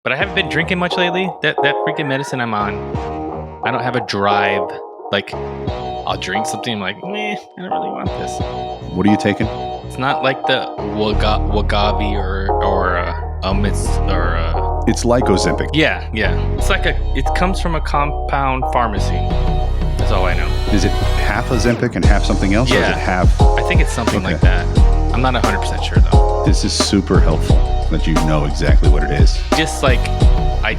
But I haven't been drinking much lately. That freaking medicine I'm on, I don't have a drive. Like, I'll drink something. I'm like, meh, I don't really want this. What are you taking? It's not like the Wagavi or It's like Ozempic. yeah. It's like it comes from a compound pharmacy. That's all I know. Is it half Ozempic and half something else? Or is Yeah. it half? I think it's something like that. I'm not 100% sure though. This is super helpful that you know exactly what it is. Just like, I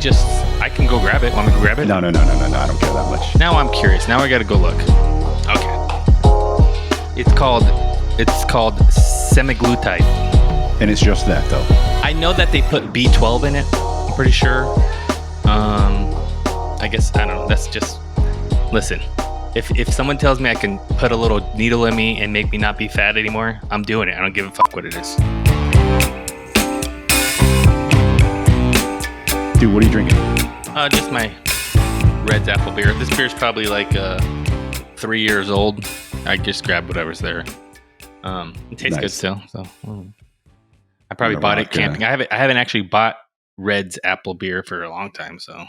can go grab it. Want me to go grab it? No. I don't care that much. Now I'm curious. Now I got to go look. Okay. It's called Semaglutide. And it's just that, though. I know that they put B12 in it. I'm pretty sure. I guess, I don't know. That's just, listen. If someone tells me I can put a little needle in me and make me not be fat anymore, I'm doing it. I don't give a fuck what it is. Dude, what are you drinking? Just my Red's apple beer. This beer's probably like 3 years old. I just grabbed whatever's there. It tastes good still. So I probably bought it camping. I haven't actually bought Red's apple beer for a long time. So,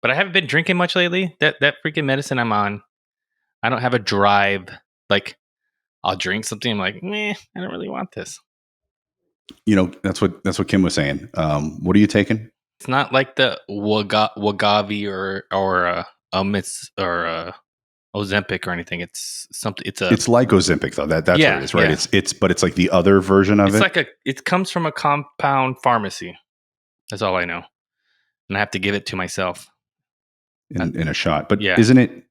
but I haven't been drinking much lately. That freaking medicine I'm on, I don't have a drive. Like, I'll drink something. I'm like, meh, I don't really want this. You know, that's what Kim was saying. What are you taking? It's not like the Wagavi or Ozempic or anything. It's something. It's like Ozempic though. That's what it is, right? Yeah. But it's like the other version of it. It's like it comes from a compound pharmacy. That's all I know, and I have to give it to myself in a shot. But yeah. Isn't it?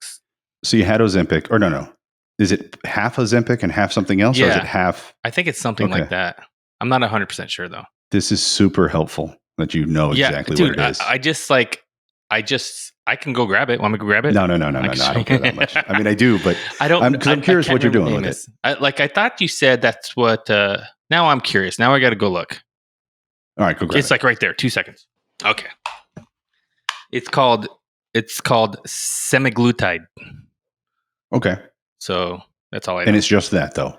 So you had Ozempic, or no? Is it half Ozempic and half something else, or is it half? I think it's something like that. I'm not 100% sure though. This is super helpful that you know exactly what it is. I can go grab it. Want me to go grab it? No. I don't care that much. I mean, I do, but I don't. I'm curious what you're doing with it. I thought you said that's what. Now I'm curious. Now I got to go look. All right, go grab it. It's like right there. 2 seconds. Okay. It's called Semaglutide. Okay. So that's all I know. And it's just that though.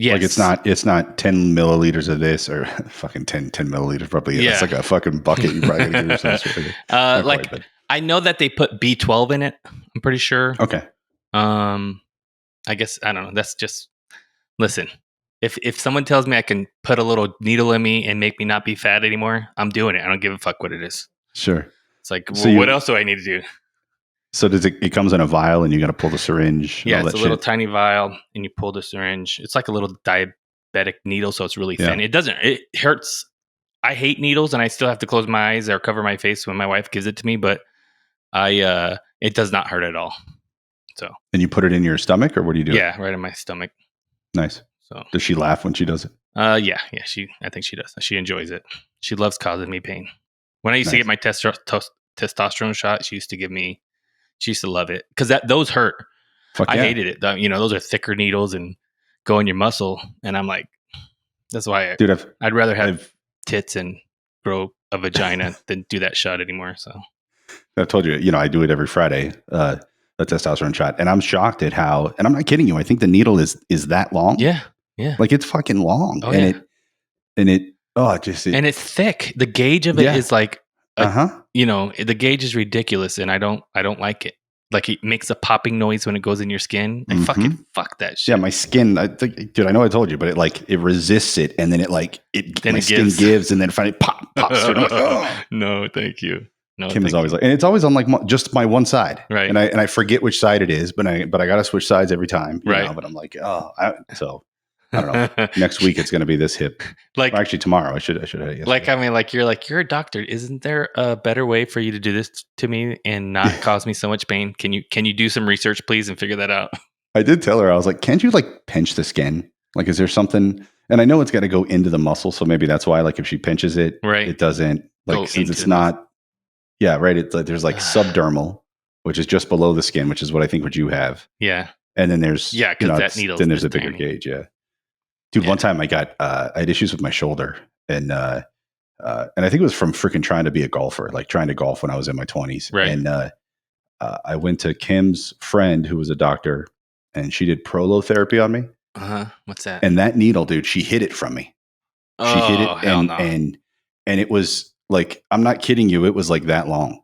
Yes. Like it's not 10 milliliters of this or fucking 10 milliliters probably. Yeah. It's like a fucking bucket you probably gotta give yourself. I know that they put B12 in it. I'm pretty sure. Okay. I guess, I don't know. That's just, listen, if someone tells me I can put a little needle in me and make me not be fat anymore, I'm doing it. I don't give a fuck what it is. Sure. It's like, what else do I need to do? So it comes in a vial and you got to pull the syringe? Yeah, it's a little tiny vial and you pull the syringe. It's like a little diabetic needle, so it's really thin. It hurts. I hate needles and I still have to close my eyes or cover my face when my wife gives it to me, but it does not hurt at all. So. And you put it in your stomach or what do you do? Yeah, right in my stomach. Nice. So. Does she laugh when she does it? Yeah. I think she does. She enjoys it. She loves causing me pain. When I used to get my testosterone shot, she used to love it because those hurt. I hated it. Those are thicker needles and go in your muscle. And I'm like, that's why I'd rather have tits and grow a vagina than do that shot anymore. So I've told you, I do it every Friday, a testosterone shot. And I'm shocked at how, and I'm not kidding you, I think the needle is that long. Yeah. Yeah. Like it's fucking long. Oh, and and it's thick. The gauge of it is like, the gauge is ridiculous and I don't like it. Like it makes a popping noise when it goes in your skin. I fucking fuck that shit. Yeah, my skin, dude, I know I told you, but it resists it and then my skin gives and then finally pops. I'm like, oh. No, thank you. No, Kim is always like, and it's always on like just my one side. Right. And I forget which side it is, but I got to switch sides every time. Right. But I'm like, I don't know. Next week it's going to be this hip. Actually tomorrow I should have it yesterday. You're a doctor. Isn't there a better way for you to do this to me and not cause me so much pain? Can you do some research, please, and figure that out? I did tell her, I was like, can't you like pinch the skin? Like, is there something? And I know it's got to go into the muscle, so maybe that's why. Like, if she pinches it, it doesn't since it's not. Yeah, right. It's like there's like subdermal, which is just below the skin, which is what I think what you have. Yeah. And then there's because that needle. Then there's a bigger gauge. Yeah. Dude, one time I had issues with my shoulder and I think it was from freaking trying to be a golfer, like trying to golf when I was in my 20s. Right. And I went to Kim's friend who was a doctor and she did prolotherapy on me. What's that? And that needle, dude, she hid it from me. She hid it and it was like, I'm not kidding you, it was like that long.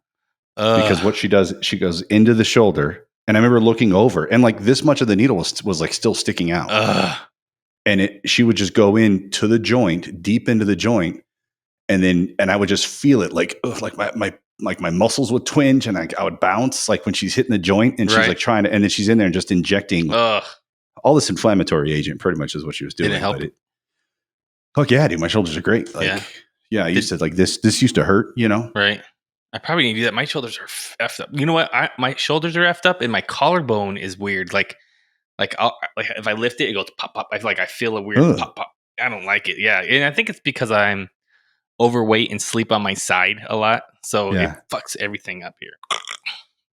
Because what she does, she goes into the shoulder, and I remember looking over, and like this much of the needle was like still sticking out. And she would just go into the joint, deep into the joint, and I would just feel it like my muscles would twinge, and I would bounce like when she's hitting the joint, and she's like trying to, and then she's in there and just injecting all this inflammatory agent, pretty much is what she was doing. Did it help? Fuck yeah, dude, my shoulders are great. Like, I used to like this used to hurt, Right. I probably need to do that. My shoulders are effed up. You know what? My shoulders are effed up, and my collarbone is weird. Like if I lift it, it goes pop pop. I feel a weird pop pop. I don't like it. Yeah, and I think it's because I'm overweight and sleep on my side a lot, so it fucks everything up here.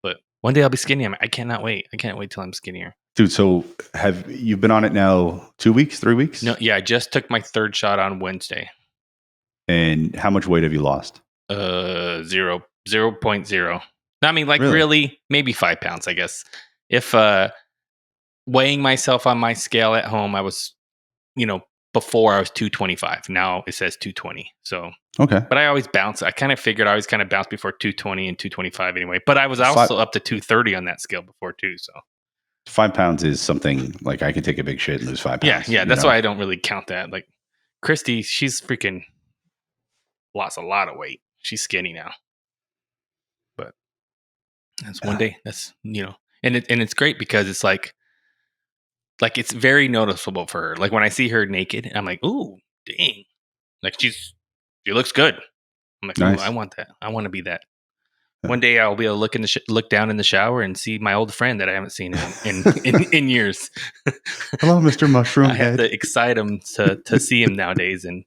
But one day I'll be skinny. I cannot wait. I can't wait till I'm skinnier, dude. So have you been on it now? 2 weeks, 3 weeks? No, yeah. I just took my third shot on Wednesday. And how much weight have you lost? 0.0. I mean, really maybe 5 pounds, I guess. If weighing myself on my scale at home, I was, before I was 225. Now it says 220. So okay, but I always bounce. I kind of figured I always kind of bounce before 220 and 225 anyway. But I was also up to 230 on that scale before too. So 5 pounds is something like I can take a big shit and lose 5 pounds. Yeah. That's why I don't really count that. Like Christy, she's freaking lost a lot of weight. She's skinny now. But that's one day. That's and it's great because it's like it's very noticeable for her. Like when I see her naked, I'm like, ooh, dang. Like she looks good. I'm like, nice. Ooh, I want that. I want to be that. One day I'll be able to look down in the shower and see my old friend that I haven't seen in years. Hello, Mr. Mushroom I have to excite him to see him nowadays. And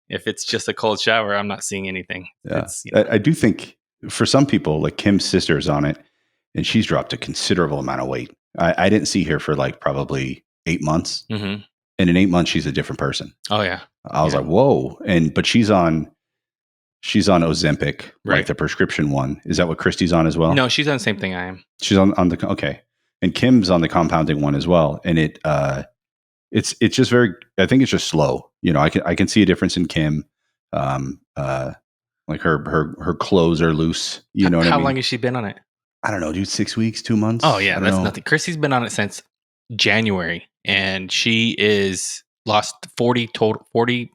if it's just a cold shower, I'm not seeing anything. Yeah. I do think for some people, like Kim's sister's on it, and she's dropped a considerable amount of weight. I didn't see her for like probably 8 months. Mm-hmm. And in 8 months, she's a different person. Oh yeah. I was like, whoa. But she's on Ozempic, like the prescription one. Is that what Christy's on as well? No, she's on the same thing I am. She's on the, okay. And Kim's on the compounding one as well. And it's just very, I think it's just slow. I can see a difference in Kim. Like her clothes are loose. You know what I mean? How long has she been on it? I don't know, dude, 6 weeks, 2 months. Oh yeah, that's nothing. Christy's been on it since January, and she is lost 40 total, 40,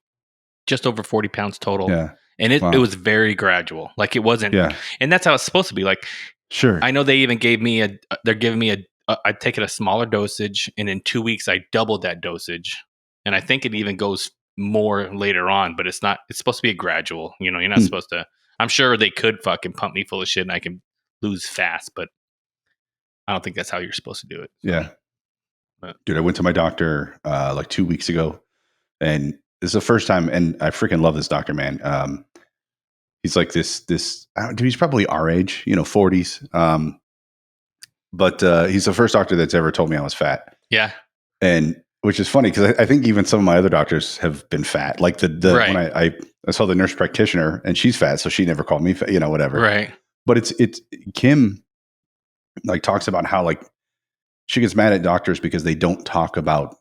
just over 40 pounds total. Yeah. And it was very gradual. Like it wasn't, and that's how it's supposed to be. Like, sure. I know they even gave me they're giving me I'd taken a smaller dosage, and in 2 weeks I doubled that dosage. And I think it even goes more later on, but it's not, it's supposed to be a gradual, you're not supposed to, I'm sure they could fucking pump me full of shit and I can lose fast, but I don't think that's how you're supposed to do it. So. Yeah. Dude, I went to my doctor like 2 weeks ago, and this is the first time, and I freaking love this doctor, man. He's like this, dude, he's probably our age, 40s. But he's the first doctor that's ever told me I was fat. Yeah. And which is funny because I think even some of my other doctors have been fat. Like when I saw the nurse practitioner, and she's fat, so she never called me fat, whatever. Right. But it's Kim like talks about how like she gets mad at doctors because they don't talk about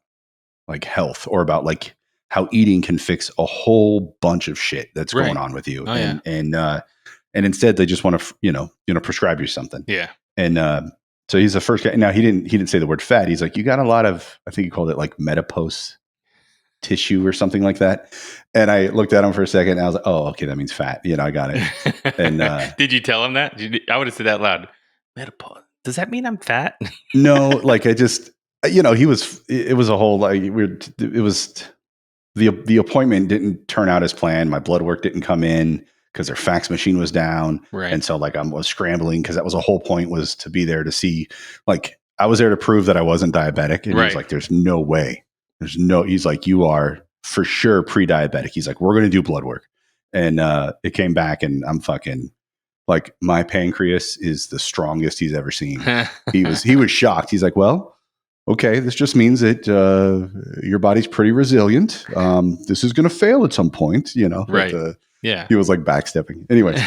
like health or about like how eating can fix a whole bunch of shit that's going on with you. Oh, and instead they just want to, prescribe you something. Yeah. And, so he's the first guy. Now he didn't say the word fat. He's like, you got a lot of, I think he called it like adipose tissue or something like that. And I looked at him for a second and I was like, oh, okay, that means fat. I got it. And did you tell him that? I would have said that loud. Adipose. Does that mean I'm fat? No, like I just, it was a whole like it was the appointment didn't turn out as planned. My blood work didn't come in because their fax machine was down. Right. And so like I was scrambling because that was the whole point, was to be there to see, like I was there to prove that I wasn't diabetic. And he was like, there's no way. He's like, you are for sure pre-diabetic. He's like, we're going to do blood work. And it came back and I'm fucking like, my pancreas is the strongest he's ever seen. He was shocked. He's like, well, okay, this just means that your body's pretty resilient. This is going to fail at some point, Right. Yeah. He was like backstepping. Anyways.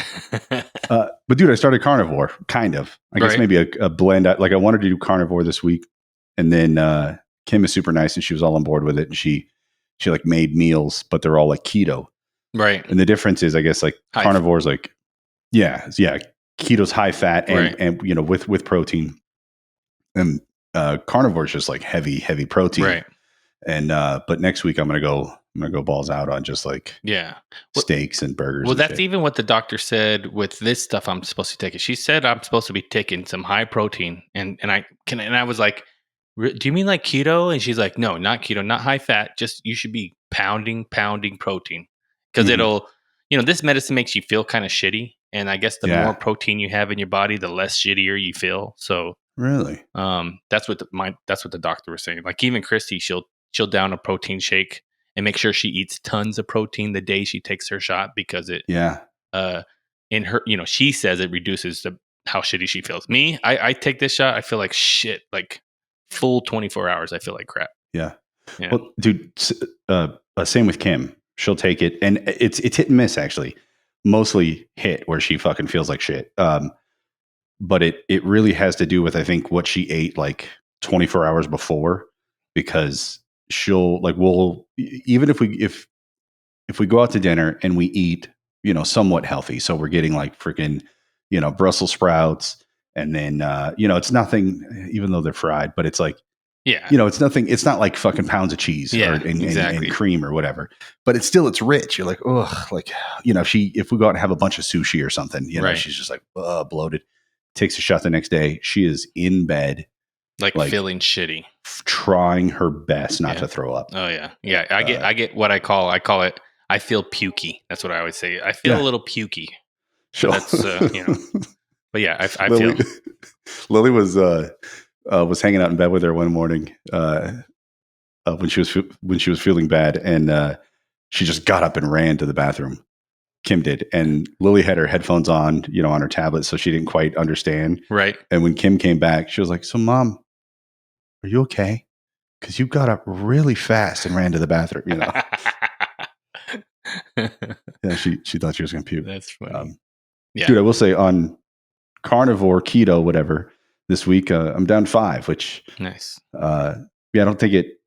But dude, I started carnivore, kind of. I guess maybe a blend. Like I wanted to do carnivore this week. And then Kim is super nice and she was all on board with it. And she like made meals, but they're all like keto. Right. And the difference is, I guess, like carnivores, like, keto's high fat and with protein, and carnivore's just like heavy protein. Right. And but next week I'm gonna go balls out on just like steaks and burgers. Well, and that's shit. even what the doctor said with this stuff I'm supposed to take. She said I'm supposed to be taking some high protein, and I was like, do you mean like keto? And she's like, no, not keto, not high fat. Just you should be pounding protein because it'll, this medicine makes you feel kind of shitty, and I guess the more protein you have in your body, the less shittier you feel. So really, that's what the doctor was saying. Like even Christy, she'll down a protein shake and make sure she eats tons of protein the day she takes her shot because it in her, she says it reduces how shitty she feels. Me, I take this shot, I feel like shit, like full 24 hours I feel like crap. Yeah. Well, dude, same with Kim. She'll take it, and it's hit and miss actually. Mostly hit where she fucking feels like shit. But it really has to do with, I think, what she ate like 24 hours before, because we'll even if we go out to dinner and we eat, somewhat healthy, so we're getting like freaking, Brussels sprouts, and then it's nothing, even though they're fried, but it's like, it's nothing. It's not like fucking pounds of cheese and cream or whatever, but it's rich. You're like, ugh, like, if we go out and have a bunch of sushi or something, she's just like bloated. Takes a shot the next day. She is in bed, like feeling shitty, trying her best not to throw up. Oh yeah. Yeah. I get what I call it. I feel pukey. That's what I always say. I feel a little pukey. Sure. That's, but yeah, I feel. Lily was hanging out in bed with her one morning when she was feeling bad, and she just got up and ran to the bathroom. Kim did, and Lily had her headphones on, on her tablet, so she didn't quite understand. Right. And when Kim came back, she was like, "So, Mom, are you okay? Because you got up really fast and ran to the bathroom." Yeah, she thought she was going to puke. That's funny. Dude, I will say on carnivore, keto, whatever, this week I'm down 5, which nice. I don't think it.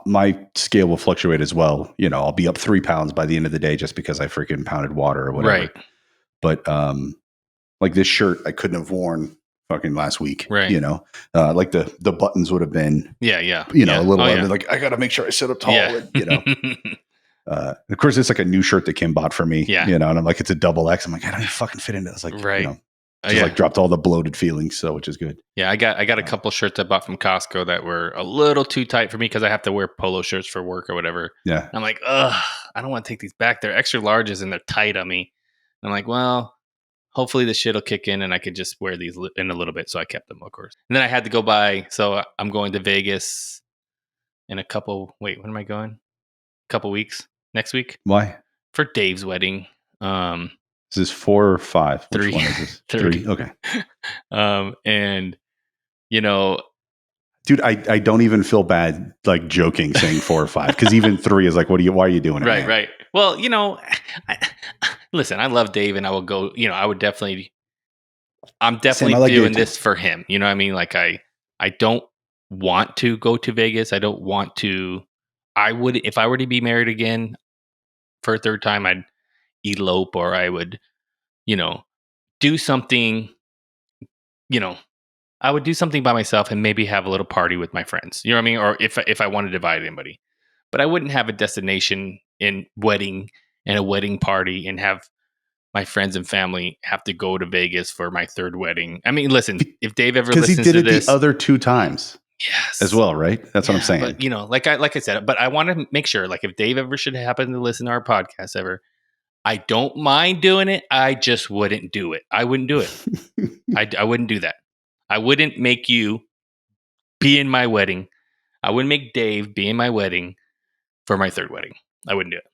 My scale will fluctuate as well. I'll be up 3 pounds by the end of the day just because I freaking pounded water or whatever. Right. But like this shirt, I couldn't have worn fucking last week. Right. Like the buttons would have been. Yeah. A little. Like I got to make sure I sit up tall. Yeah. And, of course, it's like a new shirt that Kim bought for me. Yeah. And I'm like, it's a double X. I'm like, I don't even fucking fit into this. Like, right. Just like dropped all the bloated feelings, so which is good. Yeah, I got a couple shirts I bought from Costco that were a little too tight for me because I have to wear polo shirts for work or whatever. Yeah, and I'm like, ugh, I don't want to take these back. They're extra larges and they're tight on me. And I'm like, well, hopefully the shit will kick in and I could just wear these in a little bit. So I kept them, of course. And then I had to go buy. So I'm going to Vegas in a couple. Wait, when am I going? A couple weeks. Next week. Why? For Dave's wedding. Is this 4 or 5? 3. Which one is this? 3. Okay. And dude, I don't even feel bad like joking saying 4 or 5, because even 3 is like, why are you doing it? Right, man? right. Well, listen, I love Dave, and I will go. I'm definitely doing this for him. You know what I mean? Like I don't want to go to Vegas. I don't want to. I would, if I were to be married again for a third time, I'd elope, or I would, do something. I would do something by myself and maybe have a little party with my friends. You know what I mean? Or if I wanted to invite anybody, but I wouldn't have a destination in wedding and a wedding party and have my friends and family have to go to Vegas for my 3rd wedding. I mean, listen, if Dave ever listens to this, because he did it the other 2 times, yes, as well, right? That's what I'm saying. But like I said, but I want to make sure, like, if Dave ever should happen to listen to our podcast ever, I don't mind doing it. I just wouldn't do it. I wouldn't do it. I wouldn't do that. I wouldn't make you be in my wedding. I wouldn't make Dave be in my wedding for my 3rd wedding. I wouldn't do it.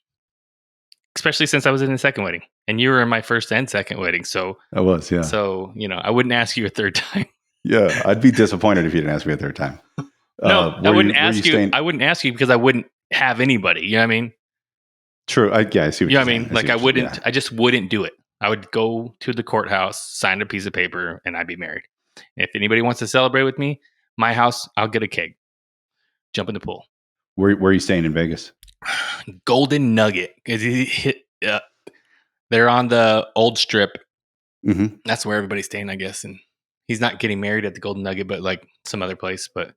Especially since I was in the 2nd wedding and you were in my 1st and 2nd wedding. So I was, yeah. So, I wouldn't ask you a 3rd time. Yeah. I'd be disappointed if you didn't ask me a 3rd time. No, I wouldn't ask you. I wouldn't ask you because I wouldn't have anybody. You know what I mean? True. I see what you know what I mean? Like I wouldn't, I just wouldn't do it. I would go to the courthouse, sign a piece of paper, and I'd be married. If anybody wants to celebrate with me, my house, I'll get a keg. Jump in the pool. Where are you staying in Vegas? Golden Nugget. They're on the old strip. Mm-hmm. That's where everybody's staying, I guess. And he's not getting married at the Golden Nugget, but like some other place. But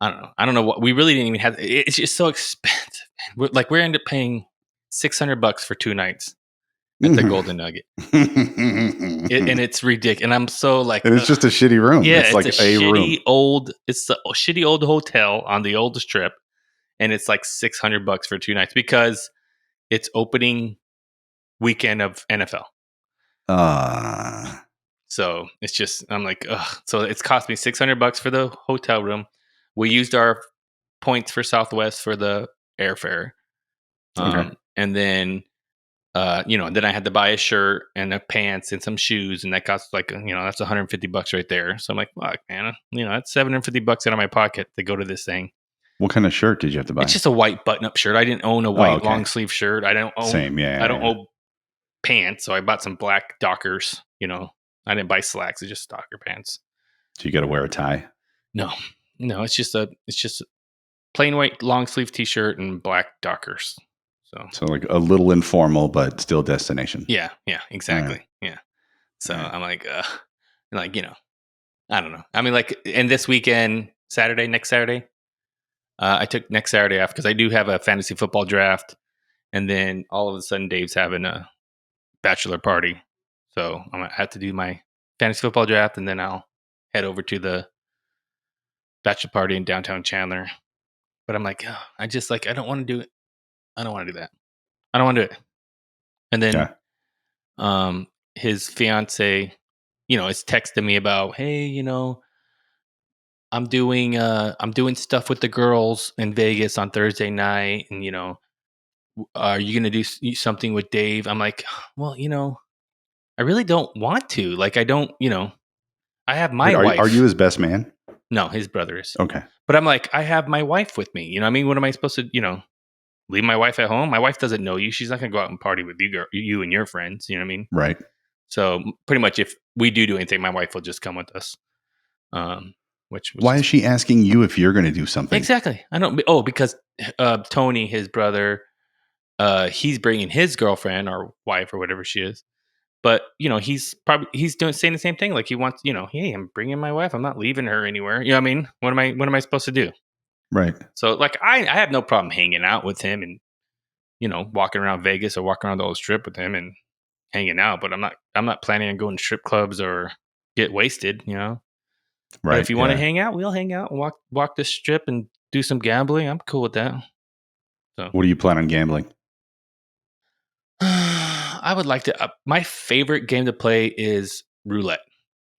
I don't know. I don't know what we really didn't even have. It's just so expensive. We're end up paying $600 for 2 nights at the Golden Nugget, and it's ridiculous. And I'm so like, and it's just a shitty room. Yeah, it's like a shitty room. It's a shitty old hotel on the old strip, and it's like $600 for 2 nights because it's opening weekend of NFL. So it's just, I'm like, ugh. So it's cost me $600 for the hotel room. We used our points for Southwest for the airfare. And then, then I had to buy a shirt and a pants and some shoes, and that cost like, that's $150 right there. So I'm like, fuck, man, that's $750 out of my pocket to go to this thing. What kind of shirt did you have to buy? It's just a white button-up shirt. I didn't own a white long sleeve shirt. I don't own. Same, yeah. I don't own pants, so I bought some black Dockers. I didn't buy slacks. It's just Docker pants. So you got to wear a tie? No, it's just a plain white long sleeve t-shirt and black Dockers. So like a little informal, but still destination. Yeah, exactly. Right. Yeah. So right. I'm like, I don't know. I mean, like, and this weekend, next Saturday, I took next Saturday off because I do have a fantasy football draft, and then all of a sudden Dave's having a bachelor party. So I'm going to have to do my fantasy football draft, and then I'll head over to the bachelor party in downtown Chandler. But I'm like, I don't want to do it. I don't want to do that. I don't want to do it. And then his fiance, is texting me about, hey, I'm doing stuff with the girls in Vegas on Thursday night, and are you going to do something with Dave? I'm like, well, I really don't want to. Like, I don't, I have my wife. Are you his best man? No, his brother is. Okay. But I'm like, I have my wife with me. I mean, what am I supposed to, leave my wife at home? My wife doesn't know you. She's not going to go out and party with you and your friends. You know what I mean? Right. So pretty much if we do anything, my wife will just come with us. Why is she asking you if you're going to do something? Exactly. I don't. Oh, because Tony, his brother, he's bringing his girlfriend or wife or whatever she is. But he's saying the same thing. Like he wants, hey, I'm bringing my wife. I'm not leaving her anywhere. You know what I mean? What am I supposed to do? Right. So like I have no problem hanging out with him and walking around Vegas or walking around the old strip with him and hanging out. But I'm not planning on going to strip clubs or get wasted. Right. But if you want to hang out, we'll hang out and walk the strip and do some gambling. I'm cool with that. So what do you plan on gambling? I would like to. My favorite game to play is roulette.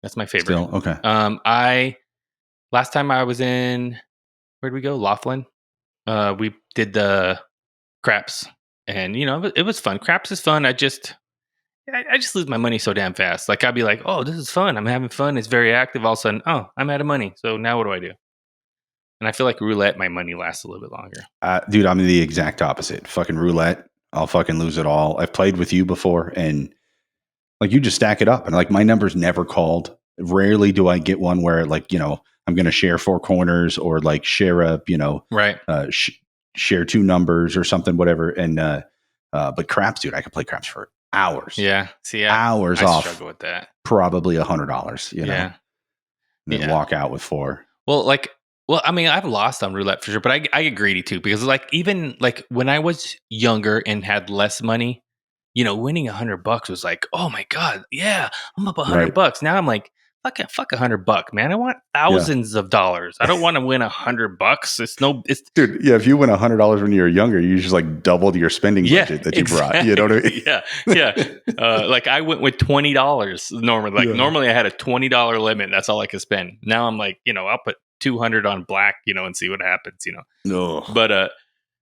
That's my favorite. Still, okay. Last time I was in, where'd we go? Laughlin. We did the craps, and it was fun. Craps is fun. I just lose my money so damn fast. Like I'd be like, oh, this is fun. I'm having fun. It's very active. All of a sudden, oh, I'm out of money. So now what do I do? And I feel like roulette, my money lasts a little bit longer. Dude, I'm the exact opposite. Fucking roulette. I'll fucking lose it all. I've played with you before, and like you just stack it up, and like my number's never called. Rarely do I get one where like I'm going to share 4 corners or like share a right share 2 numbers or something, whatever. And but craps, dude, I could play craps for hours. Yeah, see, hours I off. Struggle with that. Probably $100. Yeah, and then walk out with 4. Well, I mean, I've lost on roulette for sure, but I get greedy too because like even like when I was younger and had less money, winning $100 was like, oh my god, yeah, I'm up $100. Right. Now I'm like, fuck $100, man. I want thousands of dollars. I don't want to win $100. It's dude. Yeah, if you win $100 when you were younger, you just like doubled your spending budget that you brought. You know what I mean? Yeah. Like I went with $20 normally. Like normally I had a $20 limit. That's all I could spend. Now I'm like, I'll put $200 on black, and see what happens. No. But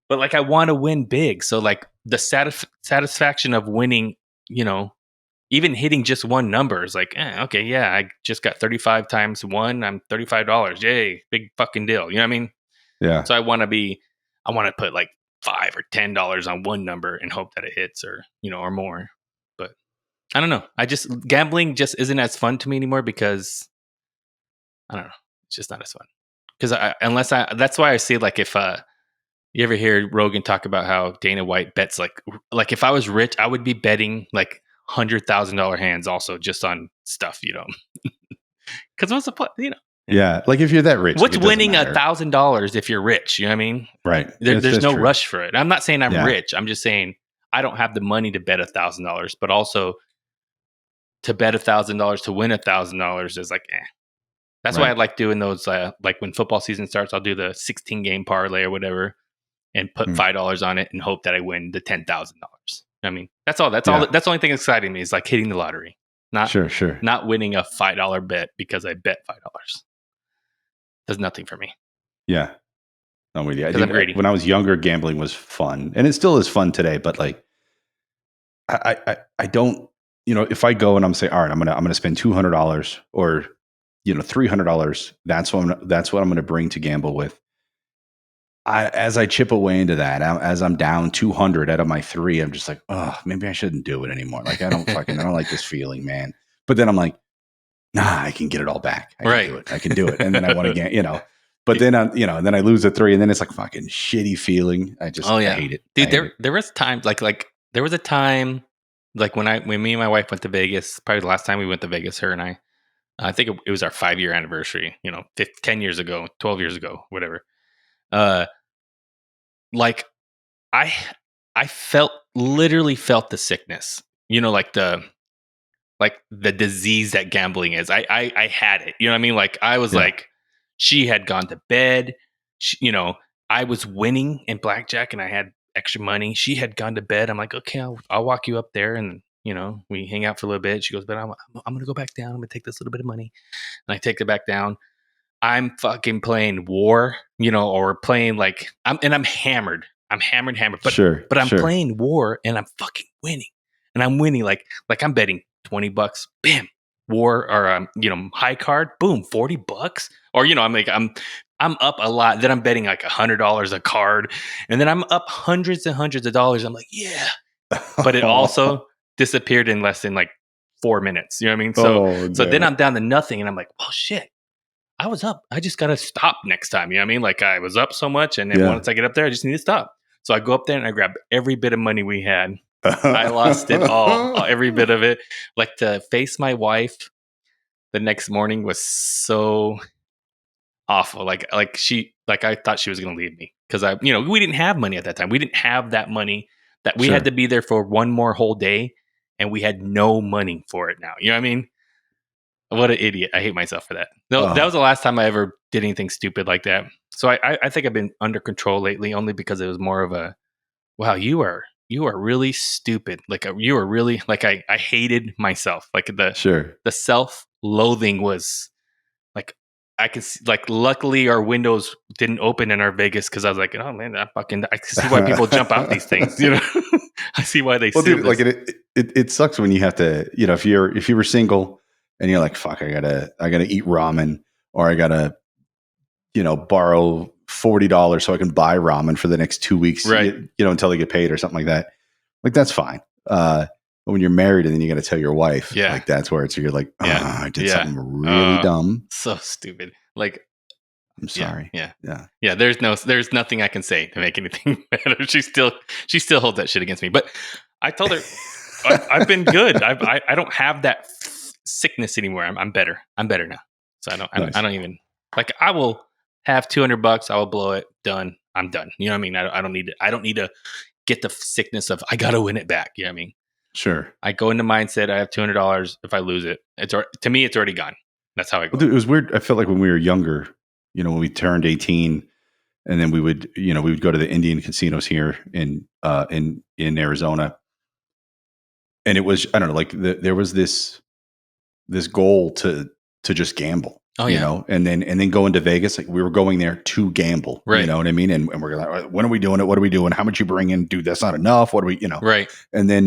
like I want to win big. So like the satisfaction of winning, even hitting just one number is like, okay, yeah, I just got 35 times 1. I'm $35. Yay, big fucking deal. You know what I mean? Yeah. So I want to put like $5 or $10 on one number and hope that it hits or more. But I don't know. Gambling just isn't as fun to me anymore because I don't know. It's just not as fun. Because that's why I say like if You ever hear Rogan talk about how Dana White bets like if I was rich, I would be betting like $100,000 hands also just on stuff, because what's the point, Yeah, like if you're that rich, what's like winning $1,000 if you're rich? You know what I mean? Right. There's no rush for it. I'm not saying I'm rich. I'm just saying I don't have the money to bet $1,000, but also to bet $1,000 to win $1,000 is like, That's why I like doing those. Like when football season starts, I'll do the 16 game parlay or whatever, and put $5 on it and hope that I win the $10,000. I mean, that's all. That's all. That's the only thing exciting me is like hitting the lottery, not not winning a $5 bet because I bet $5. Does nothing for me. Yeah, I'm with you. I'm greedy. When I was younger, gambling was fun, and it still is fun today. But like, I don't, if I go and I'm saying, all right, I'm gonna spend $200 or $300. That's what I'm going to bring to gamble with. As I chip away into that, as I'm down 200 out of my 3, I'm just like, oh, maybe I shouldn't do it anymore. Like I don't like this feeling, man. But then I'm like, nah, I can get it all back. I can do it. And then I want to get, but then and then I lose a 3, and then it's like fucking shitty feeling. I hate it. Dude, there was times like there was a time like when me and my wife went to Vegas, probably the last time we went to Vegas, her and I think it was our 5-year anniversary, 10 years ago, 12 years ago, whatever. Like I literally felt the sickness, like the disease that gambling is. I had it, you know what I mean? Like I was like, she had gone to bed. I was winning in blackjack and I had extra money. She had gone to bed. I'm like, okay, I'll walk you up there and we hang out for a little bit. She goes, but I'm going to go back down. I'm going to take this little bit of money. And I take it back down. I'm fucking playing war, or playing like I'm hammered. I'm hammered. But I'm playing war and I'm fucking winning. And I'm winning like I'm betting $20, bam, war or high card, boom, $40. Or I'm up a lot. Then I'm betting like $100 a card. And then I'm up hundreds and hundreds of dollars. I'm like, yeah. But it also disappeared in less than like 4 minutes. You know what I mean? So then I'm down to nothing and I'm like, oh shit. I was up. I just got to stop next time. You know what I mean? Like I was up so much. And then once I get up there, I just need to stop. So I go up there and I grab every bit of money we had. I lost it all, every bit of it. Like to face my wife the next morning was so awful. Like I thought she was going to leave me because we didn't have money at that time. We didn't have that money that we had to be there for one more whole day. And we had no money for it now. You know what I mean? What an idiot. I hate myself for that. No, that was the last time I ever did anything stupid like that. So I think I've been under control lately only because it was more of a, wow, you are really stupid. Like you are really, like I hated myself. Like the self-loathing was like, I could see, like, luckily our windows didn't open in our Vegas because I was like, oh man, I can see why people jump out these things. I see why they sue this. Like it sucks when you have to, if you were single and you're like, fuck, I gotta eat ramen, or I gotta, borrow $40 so I can buy ramen for the next 2 weeks, right? Until they get paid or something like that. Like that's fine. But when you're married and then you got to tell your wife, like that's where you're like, I did something really dumb, so stupid. Like, I'm sorry. Yeah. There's nothing I can say to make anything better. She still holds that shit against me. But I told her I've been good. I don't have that sickness anymore. I'm better. I'm better now. So I don't even like. I will have $200. I will blow it. Done. I'm done. You know what I mean? I don't need to get the sickness of I got to win it back. You know what I mean? Sure. I go into mindset. I have $200. If I lose it, to me it's already gone. That's how I go. Well, dude, it was weird. I felt like when we were younger, when we turned 18, and then we would go to the Indian casinos here in Arizona, and it was, I don't know, like there was this goal to just gamble. Oh, yeah. And then go into Vegas. Like we were going there to gamble, right? You know what I mean? And we're like, when are we doing it? What are we doing? How much you bring in? Dude, that's not enough. What do we, right? And then,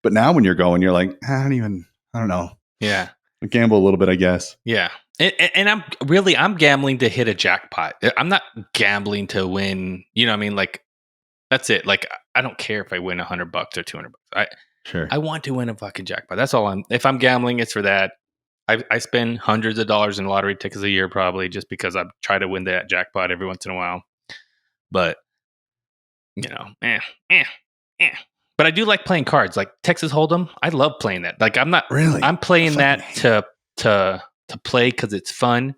but now when you're going, you're like, I don't know. Yeah. Gamble a little bit, I guess. Yeah. And I'm gambling to hit a jackpot. I'm not gambling to win. You know what I mean? Like that's it. Like I don't care if I win $100 or $200. I want to win a fucking jackpot. That's all if I'm gambling, it's for that. I spend hundreds of dollars in lottery tickets a year, probably just because I try to win that jackpot every once in a while. But eh, eh, eh. But I do like playing cards, like Texas Hold'em. I love playing that. Like I'm not really. I'm playing that to play because it's fun,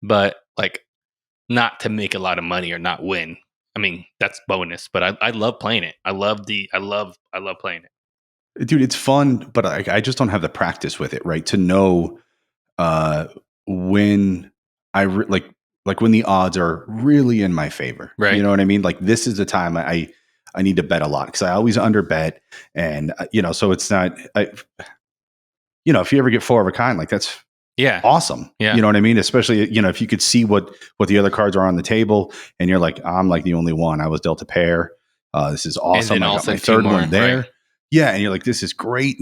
but like not to make a lot of money or not win. I mean that's bonus, but I love playing it. I love playing it, dude. It's fun, but I just don't have the practice with it, right? To know when like when the odds are really in my favor, right? You know what I mean? Like this is the time I need to bet a lot because I always under bet, and so it's not. If you ever get 4 of a kind, like that's awesome. Yeah. You know what I mean? Especially if you could see what the other cards are on the table, and you're like, I'm like the only one. I was dealt a pair. This is awesome. I got my third one there. Right. Yeah, and you're like, this is great.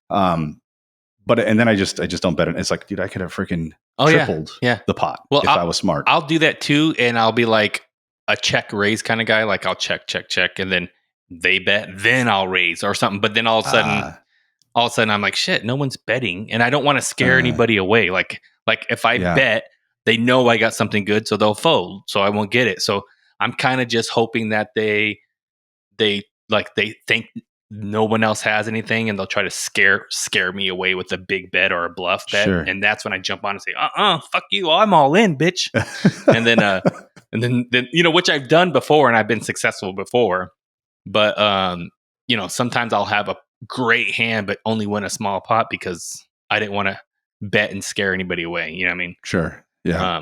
But and then I just don't bet it. It's like, dude, I could have freaking tripled the pot if I was smart. I'll do that too, and I'll be like a check raise kind of guy. Like I'll check, and then they bet, then I'll raise or something. But then all of a sudden, I'm like, shit, no one's betting, and I don't want to scare anybody away. Like if I bet, they know I got something good, so they'll fold, so I won't get it. So I'm kind of just hoping that they think no one else has anything, and they'll try to scare me away with a big bet or a bluff bet. Sure. And that's when I jump on and say, fuck you, I'm all in, bitch. and then which I've done before and I've been successful before. But sometimes I'll have a great hand but only win a small pot because I didn't want to bet and scare anybody away. You know what I mean? Sure. Yeah.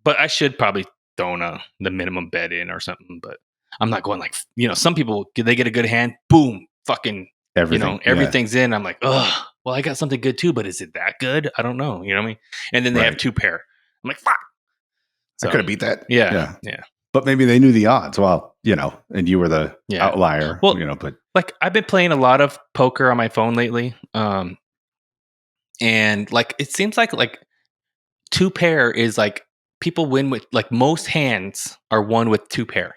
But I should probably throw the minimum bet in or something, but I'm not going like, some people, they get a good hand, boom, fucking everything, everything's in. I'm like, oh, well, I got something good too, but is it that good? I don't know. You know what I mean? And then they have 2 pair. I'm like, fuck. So, I could have beat that. Yeah. But maybe they knew the odds. Well, and you were the outlier. Well, but like I've been playing a lot of poker on my phone lately. And like it seems like 2 pair is like people win with, like, most hands are won with 2 pair.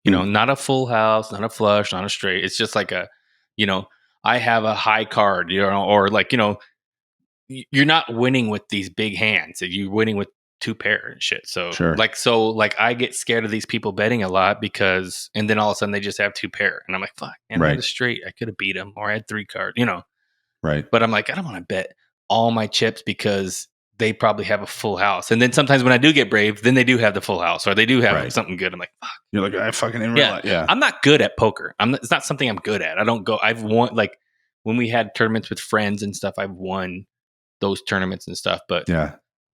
Not a full house, not a flush, not a straight. It's just like I have a high card, or like, you're not winning with these big hands. You're winning with 2 pair and shit. So sure. like I get scared of these people betting a lot and then all of a sudden they just have 2 pair. And I'm like, fuck, man, I had a straight. I could have beat them, or I had 3 cards, Right. But I'm like, I don't want to bet all my chips because they probably have a full house. And then sometimes when I do get brave, then they do have the full house, or they do have something good. I'm like, fuck. You're like, I fucking didn't realize. Yeah. I'm not good at poker. It's not something I'm good at. I've won, like when we had tournaments with friends and stuff, I've won those tournaments and stuff. But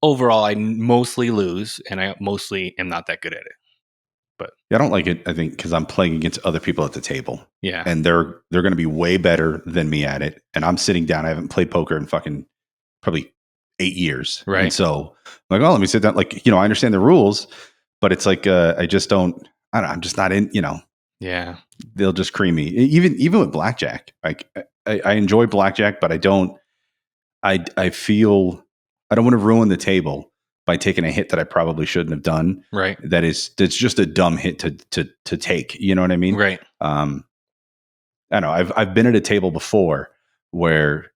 overall, I mostly lose, and I mostly am not that good at it. But I don't like it, I think, because I'm playing against other people at the table. Yeah. And they're going to be way better than me at it. And I'm sitting down. I haven't played poker in fucking probably 8 years. Right. And so I'm like, oh, let me sit down. Like, I understand the rules, but it's like, I just don't, I don't know. I'm just not in, Yeah. They'll just cream me. Even with blackjack. Like I enjoy blackjack, but I feel I don't want to ruin the table by taking a hit that I probably shouldn't have done. Right. That's just a dumb hit to take. You know what I mean? Right. I don't know. I've been at a table before where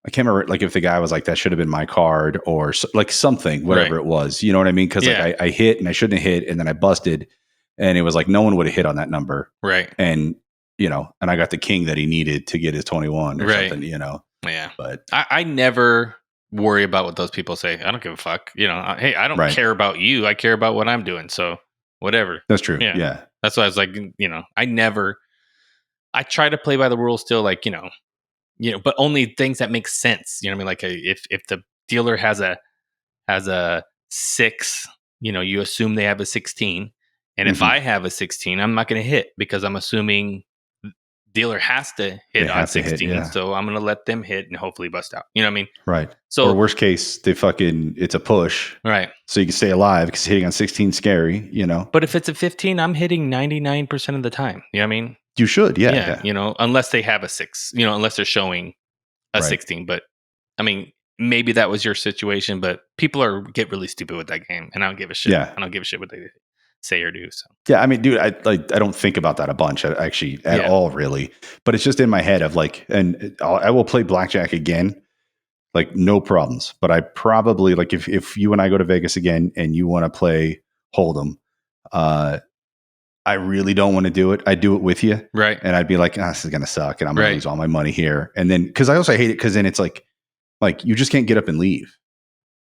I can't remember, like, if the guy was like, that should have been my card, or like something, whatever it was. You know what I mean? Because like I hit and I shouldn't have hit, and then I busted, and it was like no one would have hit on that number. Right. And and I got the king that he needed to get his 21 or something. Yeah. But I never worry about what those people say. I don't give a fuck. Hey, I don't care about you. I care about what I'm doing. So whatever. That's true. Yeah. That's why I was like, I try to play by the rules still, like, but only things that make sense. You know what I mean? Like if the dealer has a 6, you assume they have a 16. And if I have a 16, I'm not going to hit because I'm assuming dealer has to hit on 16. So I'm going to let them hit and hopefully bust out. You know what I mean? Right. So, or worst case, it's a push. Right. So you can stay alive because hitting on 16 is scary, But if it's a 15, I'm hitting 99% of the time. You know what I mean? You should. Yeah. Unless they have a 6, unless they're showing a 16. But I mean, maybe that was your situation, but people get really stupid with that game, and I don't give a shit. Yeah. I don't give a shit what they say or do. So yeah, I mean, dude, I don't think about that a bunch actually at all, really. But it's just in my head of like, and I will play blackjack again, like no problems. But I probably, like, if you and I go to Vegas again and you want to play Hold'em, I I really don't want to do it. I do it with you. Right. And I'd be like, this is going to suck. And I'm going to lose all my money here. And then, cause I also hate it. Cause then it's like you just can't get up and leave,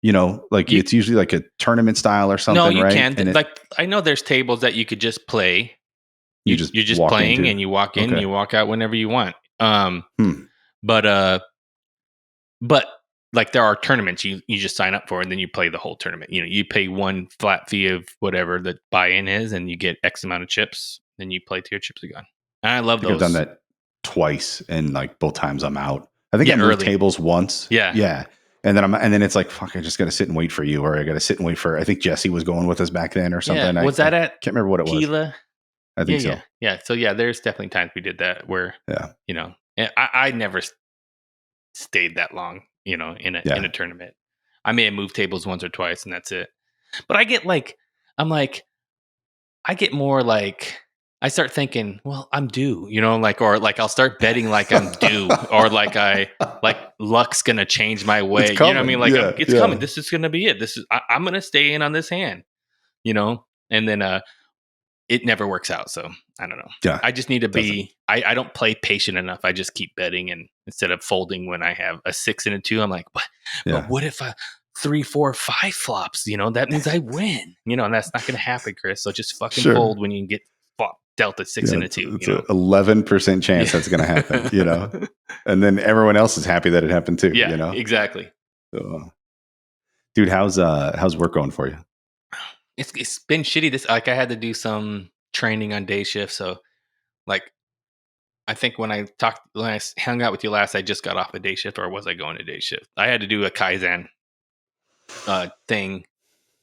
it's usually like a tournament style or something. No, you can. Like I know there's tables that you could just play. You're just playing and you walk in and you walk out whenever you want. But like there are tournaments you just sign up for and then you play the whole tournament. You pay one flat fee of whatever the buy-in is and you get X amount of chips. Then you play till your chips are gone. And I love those. I've done that twice and like both times I'm out. I think I moved tables once. Yeah. And then it's like, fuck, I just got to sit and wait for you, or I got to sit and wait for. I think Jesse was going with us back then or something. Yeah. Was that at? Can't remember what it was. I think so. Yeah. So there's definitely times we did that where, I never stayed that long, in a tournament. I may have moved tables once or twice and that's it. But I get more like, I start thinking, well, I'm due, or like I'll start betting like I'm due, or like luck's going to change my way. You know what I mean? Like it's coming. This is going to be it. I'm going to stay in on this hand, and then, it never works out. So I don't know. Yeah, I just need to be, I don't play patient enough. I just keep betting, and instead of folding when I have a 6 and a 2, I'm like, but what if 3, 4, 5 flops, that means I win, and that's not going to happen, Chris. So just fucking fold when you can get dealt a 6 and a 2. It's an 11% chance that's going to happen, and then everyone else is happy that it happened too. Yeah, exactly. So, dude, how's work going for you? It's been shitty. I had to do some training on day shift. So like, I think when I hung out with you last, I just got off a day shift, or was I going to day shift? I had to do a Kaizen thing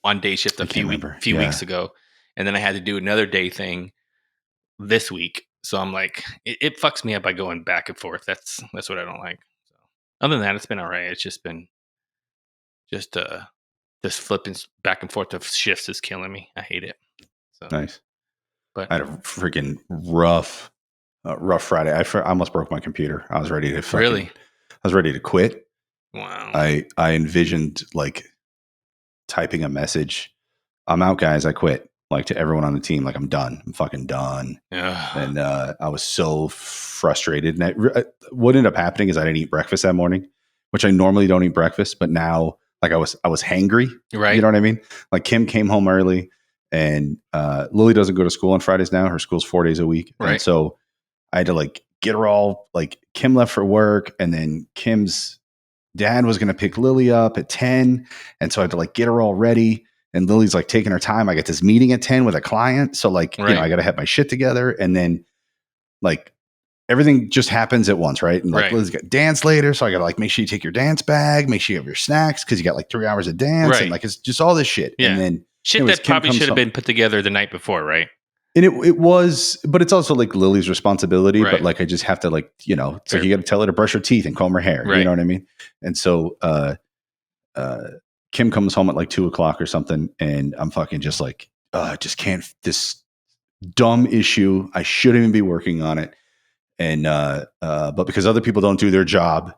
on day shift a few weeks ago. And then I had to do another day thing this week. So I'm like, it fucks me up by going back and forth. That's what I don't like. So other than that, it's been all right. It's just been this flipping back and forth of shifts is killing me. I hate it. So nice. But I had a freaking rough Friday. I almost broke my computer. I was ready to really. I was ready to quit. Wow. I envisioned like typing a message. I'm out, guys. I quit. Like to everyone on the team. Like I'm done. I'm fucking done. And I was so frustrated. And what ended up happening is I didn't eat breakfast that morning, which I normally don't eat breakfast, but now. Like I was hangry, right? You know what I mean? Like Kim came home early, and Lily doesn't go to school on Fridays now. Her school's 4 days a week, right? And so I had to like get her all like Kim left for work, and then Kim's dad was going to pick Lily up at 10, and so I had to like get her all ready. And Lily's like taking her time. I got this meeting at 10 with a client, so like I got to have my shit together, and then like. Everything just happens at once, right? And like Lily's got dance later, so I gotta like make sure you take your dance bag, make sure you have your snacks because you got like 3 hours of dance, and like it's just all this shit. Yeah. And then that probably should have been put together the night before, right? And it was, but it's also like Lily's responsibility. But like I just have to like it's like you got to tell her to brush her teeth and comb her hair. You know what I mean? And so Kim comes home at like 2:00 or something, and I'm fucking just like just can't. This dumb issue. I shouldn't even be working on it. And but because other people don't do their job,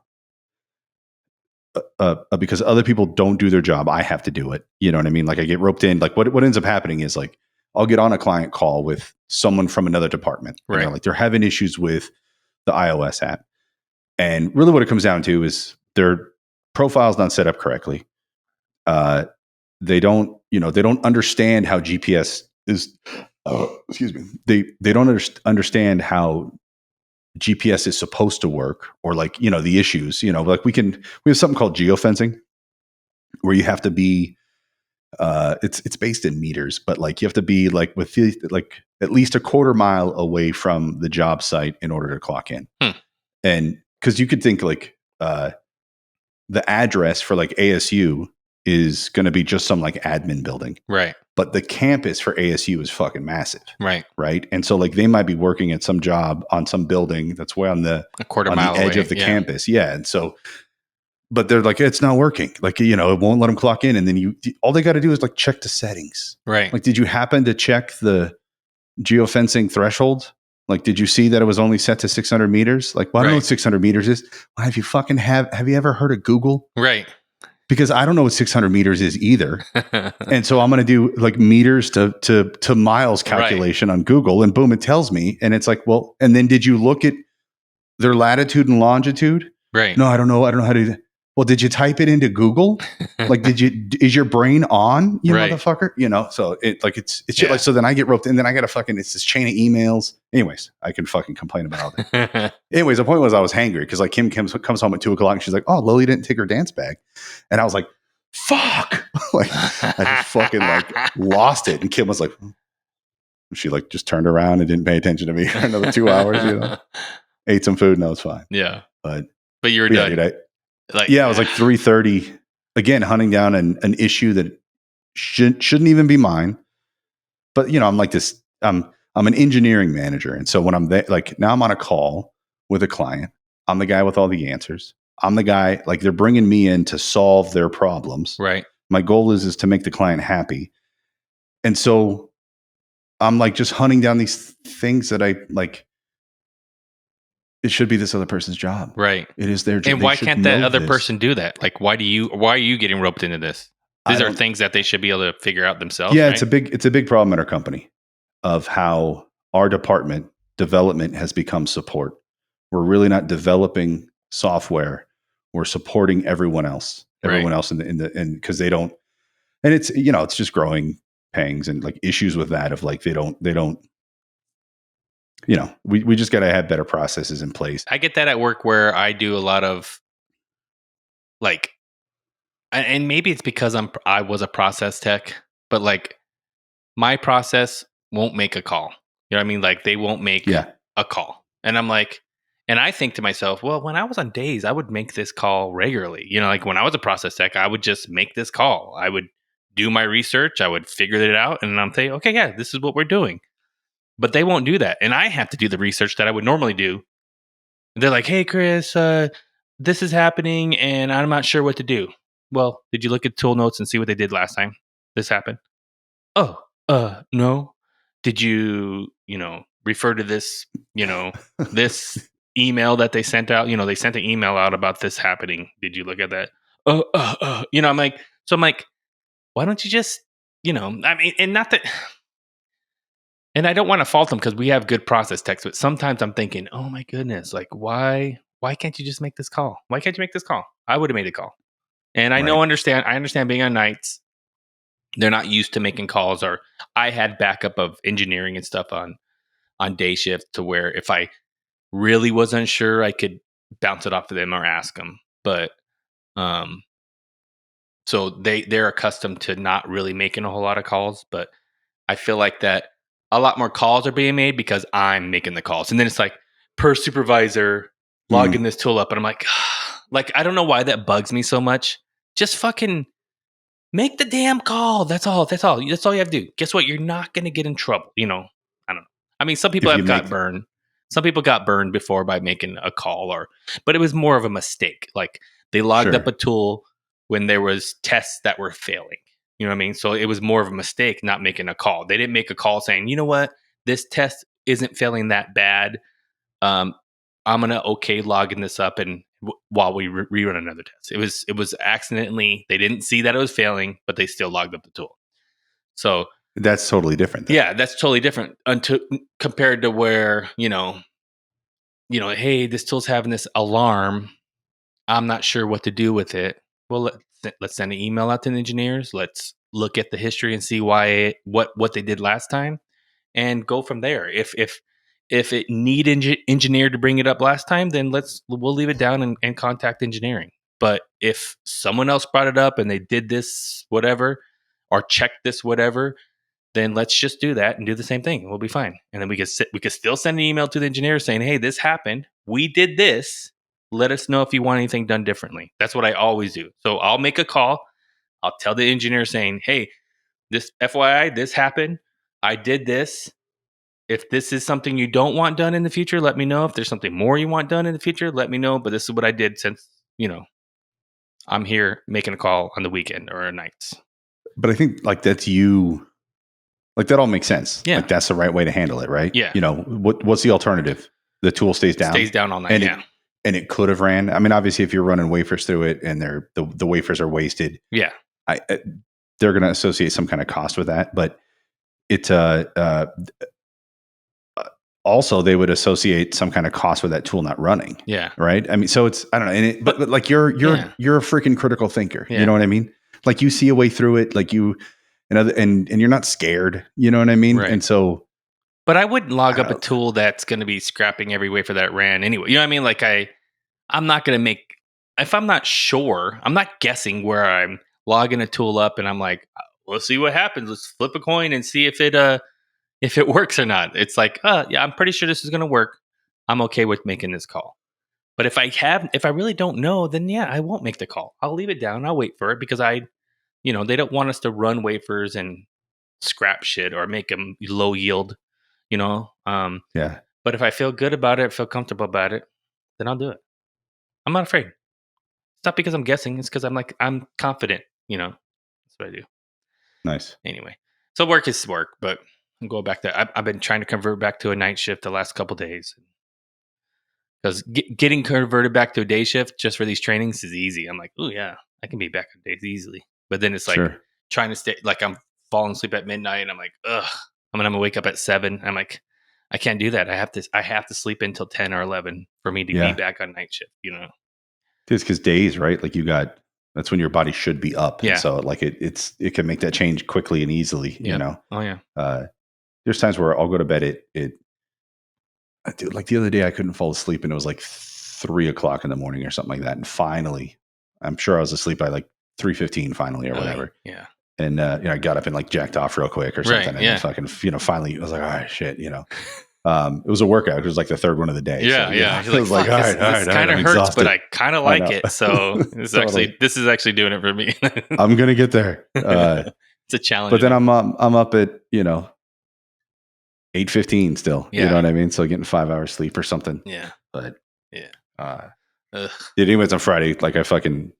because other people don't do their job, I have to do it. You know what I mean? Like I get roped in. Like what ends up happening is like I'll get on a client call with someone from another department. Right. Like they're having issues with the iOS app, and really what it comes down to is their profile's not set up correctly. They don't understand how GPS is. Excuse me. They don't understand how GPS is supposed to work, or like, the issues, like we have something called geofencing where you have to be, it's based in meters, but like you have to be like like at least a 1/4 mile away from the job site in order to clock in. And cause you could think like, the address for like ASU is going to be just some like admin building. Right. But the campus for ASU is fucking massive. Right. Right. And so like they might be working at some job on some building that's way on the 1/4 mile edge away. Of the campus. Yeah. And so, but they're like, it's not working. Like, it won't let them clock in. And then all they got to do is like check the settings. Right. Like, did you happen to check the geofencing threshold? Like, did you see that it was only set to 600 meters? Like, well, I don't know what 600 meters is. Well, have you ever heard of Google? Right. because I don't know what 600 meters is either. And so I'm going to do like meters to miles calculation on Google, and boom, it tells me. And it's like, well, and then did you look at their latitude and longitude? Right. No, I don't know. I don't know how to do that. Well, did you type it into Google? Like, is your brain on, you motherfucker? You know, so it's shit. Like, so then I get roped in, then I got to fucking, it's this chain of emails. Anyways, I can fucking complain about all that. Anyways, the point was I was hangry because like Kim comes home at 2:00 and she's like, oh, Lily didn't take her dance bag. And I was like, fuck. Like, I just fucking like lost it. And Kim was like, she like just turned around and didn't pay attention to me for another 2 hours, you know, ate some food and that was fine. Yeah. But you were done. Yeah, dude, it was like 3:30 again, hunting down an issue that shouldn't even be mine. But you know, I'm like this, I'm an engineering manager. And so when I'm there, like now I'm on a call with a client, I'm the guy with all the answers. I'm the guy, like they're bringing me in to solve their problems. Right. My goal is to make the client happy. And so I'm like just hunting down these things that I like. It should be this other person's job. Right. It is their job. And why can't that other person do that? Like, why are you getting roped into this? These are things that they should be able to figure out themselves. Yeah, right? it's a big problem in our company of how our development has become support. We're really not developing software. We're supporting everyone else in because they don't, and it's, you know, it's just growing pangs and like issues with that of like, they don't, you know, we just got to have better processes in place. I get that at work where I do a lot of like, and maybe it's because I was a process tech, but like my process won't make a call. You know what I mean? Like they won't make a call. And I'm like, and I think to myself, well, when I was on days, I would make this call regularly. You know, like when I was a process tech, I would just make this call. I would do my research. I would figure it out. And I'm saying, okay, yeah, this is what we're doing. But they won't do that. And I have to do the research that I would normally do. And they're like, hey, Chris, this is happening and I'm not sure what to do. Well, did you look at tool notes and see what they did last time this happened? Oh, no. Did you, refer to this, this email that they sent out? They sent an email out about this happening. Did you look at that? I'm like, why don't you just, and not that... And I don't want to fault them because we have good process techs, but sometimes I'm thinking, oh my goodness, like why can't you just make this call? Why can't you make this call? I would have made a call. And I understand being on nights, they're not used to making calls, or I had backup of engineering and stuff on day shift to where if I really was unsure, I could bounce it off to them or ask them. But so they're accustomed to not really making a whole lot of calls, but I feel like that a lot more calls are being made because I'm making the calls. And then it's like per supervisor logging this tool up. And I'm like, I don't know why that bugs me so much. Just fucking make the damn call. That's all you have to do. Guess what? You're not going to get in trouble. I don't know. I mean, some people got burned. Some people got burned before by making a call but it was more of a mistake. Like they logged up a tool when there was tests that were failing. You know what I mean? So it was more of a mistake not making a call. They didn't make a call saying, you know what, this test isn't failing that bad. I'm gonna logging this up and while we rerun another test. It was accidentally. They didn't see that it was failing, but they still logged up the tool. So that's totally different. Yeah, that's totally different compared to where hey, this tool's having this alarm. I'm not sure what to do with it. Well, let's send an email out to the engineers. Let's look at the history and see what they did last time, and go from there. If it need engineered to bring it up last time, then we'll leave it down and contact engineering. But if someone else brought it up and they did this whatever or checked this whatever, then let's just do that and do the same thing. We'll be fine. And then we could still send an email to the engineer saying, hey, this happened. We did this. Let us know if you want anything done differently. That's what I always do. So I'll make a call. I'll tell the engineer saying, hey, this FYI, this happened. I did this. If this is something you don't want done in the future, let me know. If there's something more you want done in the future, let me know. But this is what I did since, I'm here making a call on the weekend or nights. But I think like that's you. Like that all makes sense. Yeah. Like that's the right way to handle it, right? Yeah. What's the alternative? The tool stays down. Stays down all night. And yeah. and it could have ran. I mean, obviously, if you're running wafers through it and the wafers are wasted, yeah, they're going to associate some kind of cost with that. But it also they would associate some kind of cost with that tool not running. Yeah, right. I mean, so it's I don't know, but like you're a freaking critical thinker. Yeah. You know what I mean? Like you see a way through it. Like you and you're not scared. You know what I mean? Right. And so. But I wouldn't log up a tool that's going to be scrapping every wafer that ran anyway. You know what I mean? Like I'm not going to make, if I'm not sure, I'm not guessing where I'm logging a tool up and I'm like, let's see what happens. Let's flip a coin and see if it works or not. It's like, yeah, I'm pretty sure this is going to work. I'm okay with making this call. But if I really don't know, then yeah, I won't make the call. I'll leave it down. I'll wait for it because they don't want us to run wafers and scrap shit or make them low yield. Yeah. But if I feel good about it, feel comfortable about it, then I'll do it. I'm not afraid. It's not because I'm guessing. It's because I'm confident. That's what I do. Nice. Anyway, so work is work, but I'm going back to. I've been trying to convert back to a night shift the last couple of days because getting converted back to a day shift just for these trainings is easy. I'm like, oh yeah, I can be back on days easily. But then it's like trying to stay. Like I'm falling asleep at midnight. And I'm like, ugh. I'm gonna wake up at 7. I'm like, I can't do that. I have to sleep until 10 or 11 for me to be back on night shift. It's because days, right? Like that's when your body should be up. Yeah. And so like it can make that change quickly and easily. Yeah. Oh yeah. There's times where I'll go to bed like the other day I couldn't fall asleep and it was like 3 o'clock in the morning or something like that. And finally, I'm sure I was asleep by like 3:15 finally or whatever. Yeah. And I got up and like jacked off real quick or something. And then fucking, finally I was like, all right, shit, it was a workout. It was like the third one of the day. Yeah. So, yeah. I was like, all right, this kind of hurts, exhausted. But I kind of like it. So this is actually doing it for me. I'm going to get there. It's a challenge. But then I'm up at, 8:15 still, you know what I mean? So getting 5 hours sleep or something. Yeah. But yeah. Anyways, on Friday, like I fucking,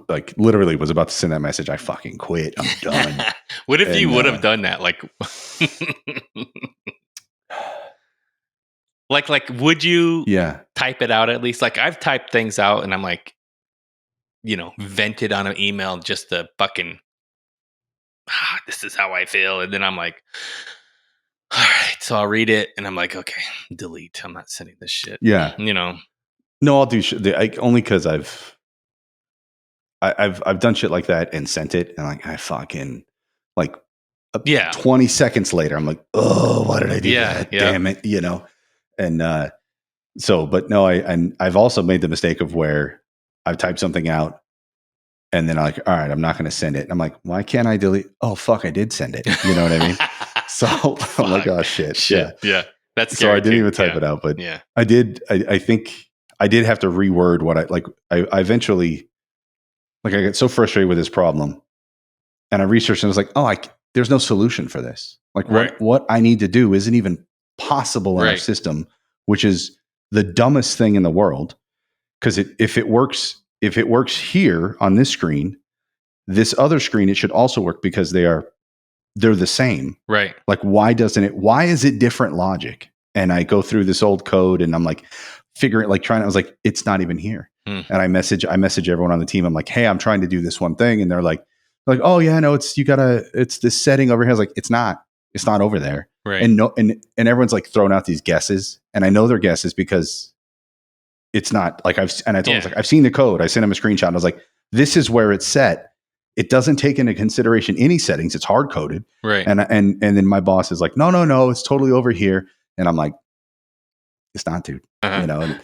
like literally was about to send that message. I fucking quit. I'm done. What if you would have done that? Like, would you type it out at least? Like I've typed things out and I'm like, vented on an email just to fucking, this is how I feel. And then I'm like, all right, so I'll read it and I'm like, okay, delete. I'm not sending this shit. Yeah. No, I'll do only because I've done shit like that and sent it and like I fucking like 20 seconds later I'm like, oh, why did I do that? Damn it, and so but no, I've also made the mistake of where I've typed something out and then I'm like, all right, I'm not going to send it. And I'm like, why can't I delete? Oh fuck, I did send it. You know what I mean? So I'm like, oh shit. Yeah. That's so I didn't even type it out, but I did. I think I did have to reword what I eventually. Like I get so frustrated with this problem and I researched and I was like, oh, there's no solution for this. Like what I need to do isn't even possible in our system, which is the dumbest thing in the world. Because if it works here on this screen, this other screen, it should also work because they're the same. Right. Like why is it different logic? And I go through this old code and I'm like figuring, like I was like, it's not even here. And I message everyone on the team. I'm like, hey, I'm trying to do this one thing. And they're like, oh yeah, no, it's this setting over here. I was like, it's not over there. Right. And everyone's like throwing out these guesses. And I know they're guesses because it's not like I told them, like, I've seen the code. I sent them a screenshot and I was like, this is where it's set. It doesn't take into consideration any settings. It's hard coded. Right. And then my boss is like, no, it's totally over here. And I'm like, it's not, dude. And,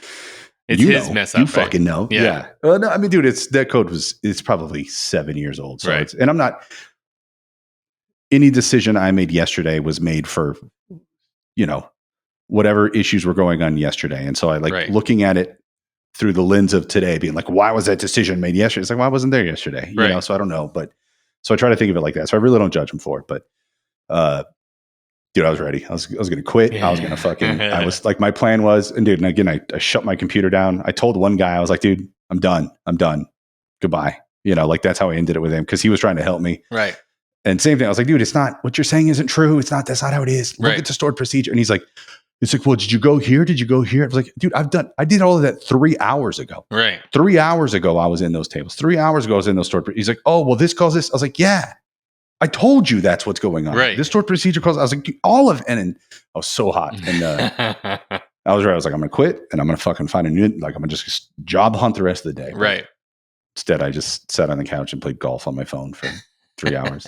it's his mess up. You fucking know. Yeah. No, I mean, dude, that code it's probably 7 years old. So and I'm not, any decision I made yesterday was made for, whatever issues were going on yesterday. And so I looking at it through the lens of today, being like, why was that decision made yesterday? It's like, well, I wasn't there yesterday, so I don't know. But so I try to think of it like that. So I really don't judge him for it. But, dude, I was ready. I was going to quit. I was going to fucking, I was like, my plan was, and dude, and again, I shut my computer down. I told one guy, I was like, dude, I'm done. Goodbye. Like that's how I ended it with him. Cause he was trying to help me. Right. And same thing. I was like, dude, it's not, what you're saying isn't true. That's not how it is. Look at the stored procedure. And he's like, It's like, well, did you go here? Did you go here? I was like, dude, I did all of that 3 hours ago. Right. 3 hours ago, I was in those tables. 3 hours ago, I was in those stored. He's like, oh, well, this caused this. I was like, yeah, I told you that's what's going on. Right. This stored procedure caused. I was like, all of, and I was so hot. And I was right. I was like, I'm going to quit and I'm going to fucking find a new, like, I'm going to just job hunt the rest of the day. Right. Instead, I just sat on the couch and played golf on my phone for 3 hours.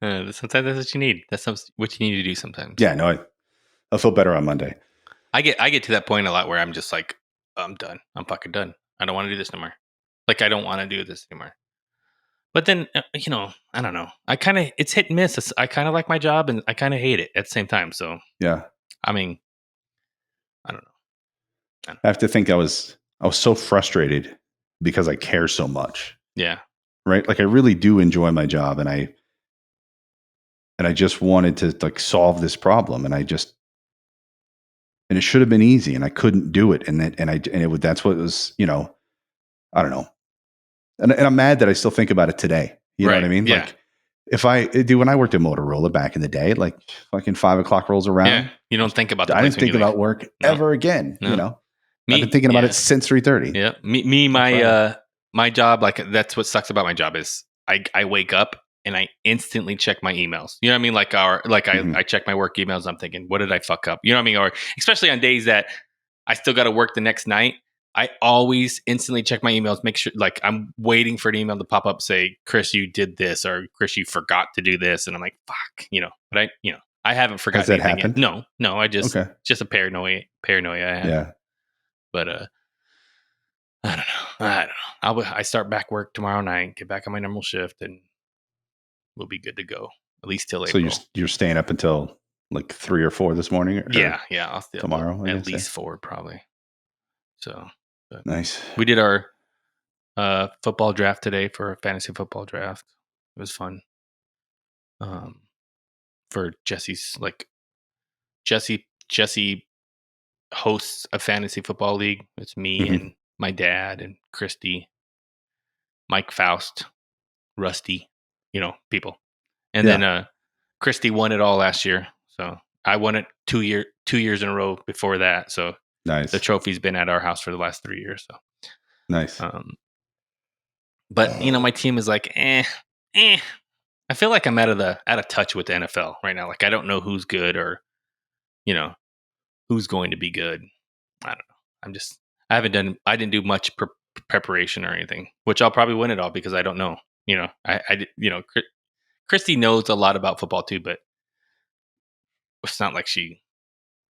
Sometimes that's what you need. That's what you need to do sometimes. Yeah, no, I'll feel better on Monday. I get to that point a lot where I'm just like, I'm done. I'm fucking done. I don't want to do this no more. Like, I don't want to do this anymore. But then, I don't know. It's hit and miss. I kind of like my job and I kind of hate it at the same time. So, yeah. I mean, I don't know. I have to think I was so frustrated because I care so much. Yeah. Right. Like I really do enjoy my job and I just wanted to like solve this problem and it should have been easy and I couldn't do it. That's what it was, I don't know. And I'm mad that I still think about it today. You know what I mean? Yeah. Like when I worked at Motorola back in the day, like fucking 5 o'clock rolls around. Yeah. You don't think about I didn't think about work ever again. No. I've been thinking about it since 3:30. Yeah. My job, like that's what sucks about my job is I wake up and I instantly check my emails. You know what I mean? Like I check my work emails. I'm thinking, what did I fuck up? You know what I mean? Or especially on days that I still got to work the next night. I always instantly check my emails, make sure like I'm waiting for an email to pop up, say, Chris, you did this, or Chris, you forgot to do this. And I'm like, fuck, but I haven't forgotten Has that anything happened? yet. No, I just a paranoia I have. Yeah. But I don't know. I start back work tomorrow night, get back on my normal shift, and we'll be good to go at least till April. So you're staying up until like 3 or 4 this morning? Yeah. I'll stay tomorrow. At least 4 probably. So nice. We did our football draft today for a fantasy football draft. It was fun. For Jesse's Jesse hosts a fantasy football league. It's me and my dad and Christy, Mike Faust, Rusty, people. And then Christy won it all last year. So I won it 2 years in a row before that. So nice. The trophy's been at our house for the last 3 years. So nice. But my team is like, I feel like I'm out of touch with the NFL right now. Like I don't know who's good or, who's going to be good. I don't know. I didn't do much preparation or anything, which I'll probably win it all because I don't know. Christy knows a lot about football too, but it's not like she